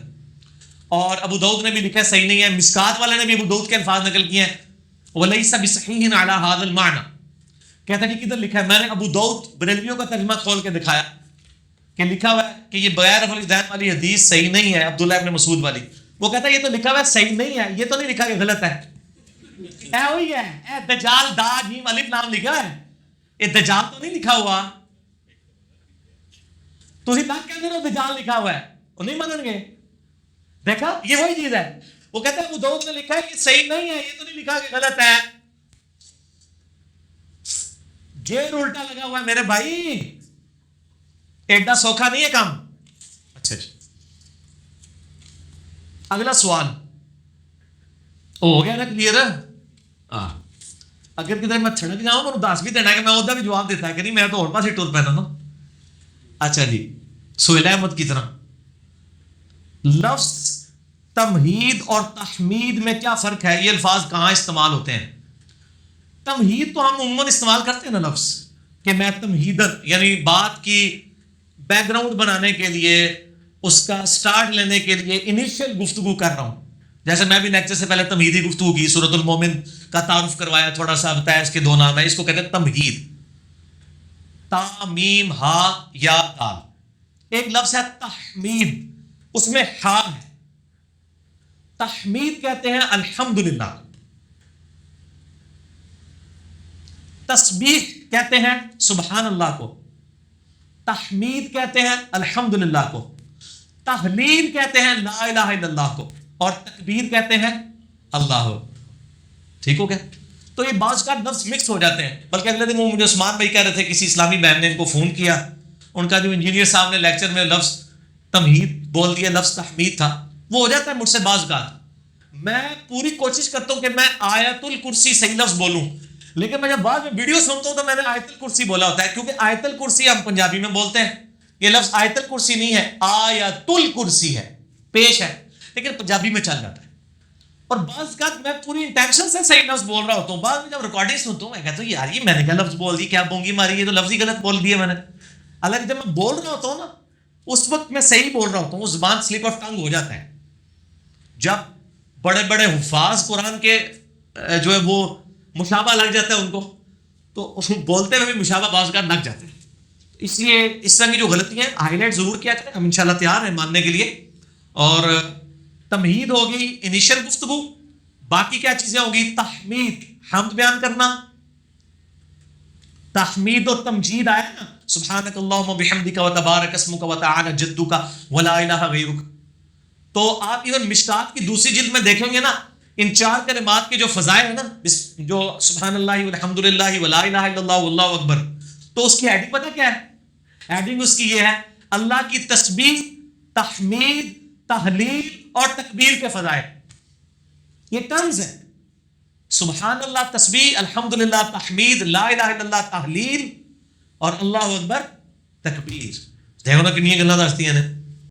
S1: اور ابو داؤد نے بھی لکھا ہے صحیح نہیں ہے. مشکات والے نے بھی ابو داؤد کے الفاظ نقل کیے ہیں وَلَيْسَ بِصَحِيحٍ عَلَى هَذَا الْمَعْنَى. کہتا ہے کہ کدھر لکھا ہے؟ میں نے ابو داؤد بریلویوں کا ترجمہ کھول کے دکھایا کہ لکھا ہوا ہے کہ یہ بغیر رفع الیدین والی حدیث صحیح نہیں ہے عبداللہ ابن مسعود والی. وہ کہتا ہے یہ تو لکھا ہوا ہے صحیح نہیں ہے, یہ تو نہیں لکھا کہ غلط ہے. اے وہی ہے اے دجال دا جیم الف لام لکھا ہے, یہ دجال تو نہیں لکھا ہوا. تو اسی بات کہتے ہو دجال لکھا ہوا ہے وہ نہیں مانیں گے. دیکھا یہ وہی چیز ہے. وہ کہتے ہیں ابو داؤد نے لکھا ہے کہ صحیح نہیں ہے, یہ تو نہیں لکھا کہ غلط ہے. جیل الٹا لگا ہوا ہے میرے بھائی, ایڈا سوکھا نہیں ہے کام. اچھا جی اگلا سوال ہو گیا نا کلیئر؟ اگر کدھر میں چھڑک جاؤں تو دس بھی دینا ہے کہ میں ادھر بھی جواب دیتا ہے کہ نہیں میں تو اور پاس ہی ٹور پہنا نا. اچھا جی سہیل احمد کی طرح لفظ تمہید اور تحمید میں کیا فرق ہے؟ یہ الفاظ کہاں استعمال ہوتے ہیں؟ تمہید تو ہم عموماً استعمال کرتے ہیں نا لفظ کہ میں تمہیدن یعنی بات کی بیک گراؤنڈ بنانے کے لیے, اس کا سٹارٹ لینے کے لیے انیشیل گفتگو کر رہا ہوں. جیسے میں بھی لیکچر سے پہلے تمہیدی گفتگو کی, سورۃ المومن کا تعارف کروایا, تھوڑا سا بتایا اس کے دو نام ہے. اس کو کہتے ہیں تمہید, تا میم ہا یا دال. ایک لفظ ہے تحمید, اس میں ہا ہے. تحمید کہتے ہیں الحمدللہ, تسبیح کہتے ہیں سبحان اللہ کو, تحمید کہتے ہیں الحمدللہ کو, تہلیل کہتے ہیں لا الہ الا اللہ کو, اور تکبیر کہتے ہیں اللہ. ٹھیک ہو گیا؟ تو یہ بعض کا لفظ مکس ہو جاتے ہیں. بلکہ اگلے دن وہ مجھے عثمان بھائی کہہ رہے تھے کسی اسلامی بہن نے ان کو فون کیا, ان کا جو انجینئر صاحب نے لیکچر میں لفظ تمہید بول دیا, لفظ تحمید تھا. وہ ہو جاتا ہے مجھ سے بعض کا. میں پوری کوشش کرتا ہوں کہ میں آیت الکرسی صحیح لفظ بولوں, لیکن میں جب بعد میں ویڈیو سنتا ہوں تو میں نے آیت الکرسی بولا ہوتا ہے, کیونکہ آیت الکرسی ہم پنجابی میں بولتے ہیں. یہ لفظ آیت الکرسی نہیں ہے, آیت الکرسی ہے, پیش ہے, لیکن پنجابی میں چل جاتا ہے. اور بعض کا میں پوری انٹینشن سے صحیح لفظ بول رہا ہوتا ہوں, بعد میں جب ریکارڈنگ سنتا ہوں میں کہتا ہوں یار یہ میں نے کیا لفظ بول دی, کیا بونگی ماری, یہ تو لفظ ہی غلط بول دیا میں نے. حالانکہ جب میں بول رہا ہوتا ہوں نا اس وقت میں صحیح بول رہا ہوتا ہوں, وہ زبان سلپ آف ٹنگ ہو جاتا ہے. جب بڑے بڑے حفاظ قرآن کے جو ہے وہ مشابہ لگ جاتا ہے ان کو, تو بولتے ہوئے بھی مشابہ بعض کا لگ جاتے ہیں. اس لیے اس طرح کی جو غلطیاں ہیں ہائی لائٹ ضرور کیا کریں, ہم انشاءاللہ تیار ہیں ماننے کے لیے. اور تمہید ہوگی انیشل گفتگو, باقی کیا چیزیں ہوگی؟ تحمید حمد بیان کرنا, تحمید و تمجید آیا نا, سبحانک اللہم و بحمدک و تبارک اسمک و تعالی جدک ولا الہ غیرک. تو آپ ایون مشکات کی دوسری جلد میں دیکھیں گے نا, ان چار کلمات کے جو فضائل ہیں نا, جو سبحان اللہ والحمدللہ ولا الہ الا اللہ واللہ اکبر, تو اس کی ہیڈنگ پتہ کیا ہے؟ ہیڈنگ اس کی یہ ہے اللہ کی تسبیح, تحمید, تہلیل اور تکبیر کے فضائل. یہ ٹرمز ہیں, سبحان اللہ تسبیح, الحمدللہ تحمید, لا الہ الا اللہ تہلیل اور اللہ اکبر تکبیر. دیکھو نا کنی گلاں دستی ہیں نے.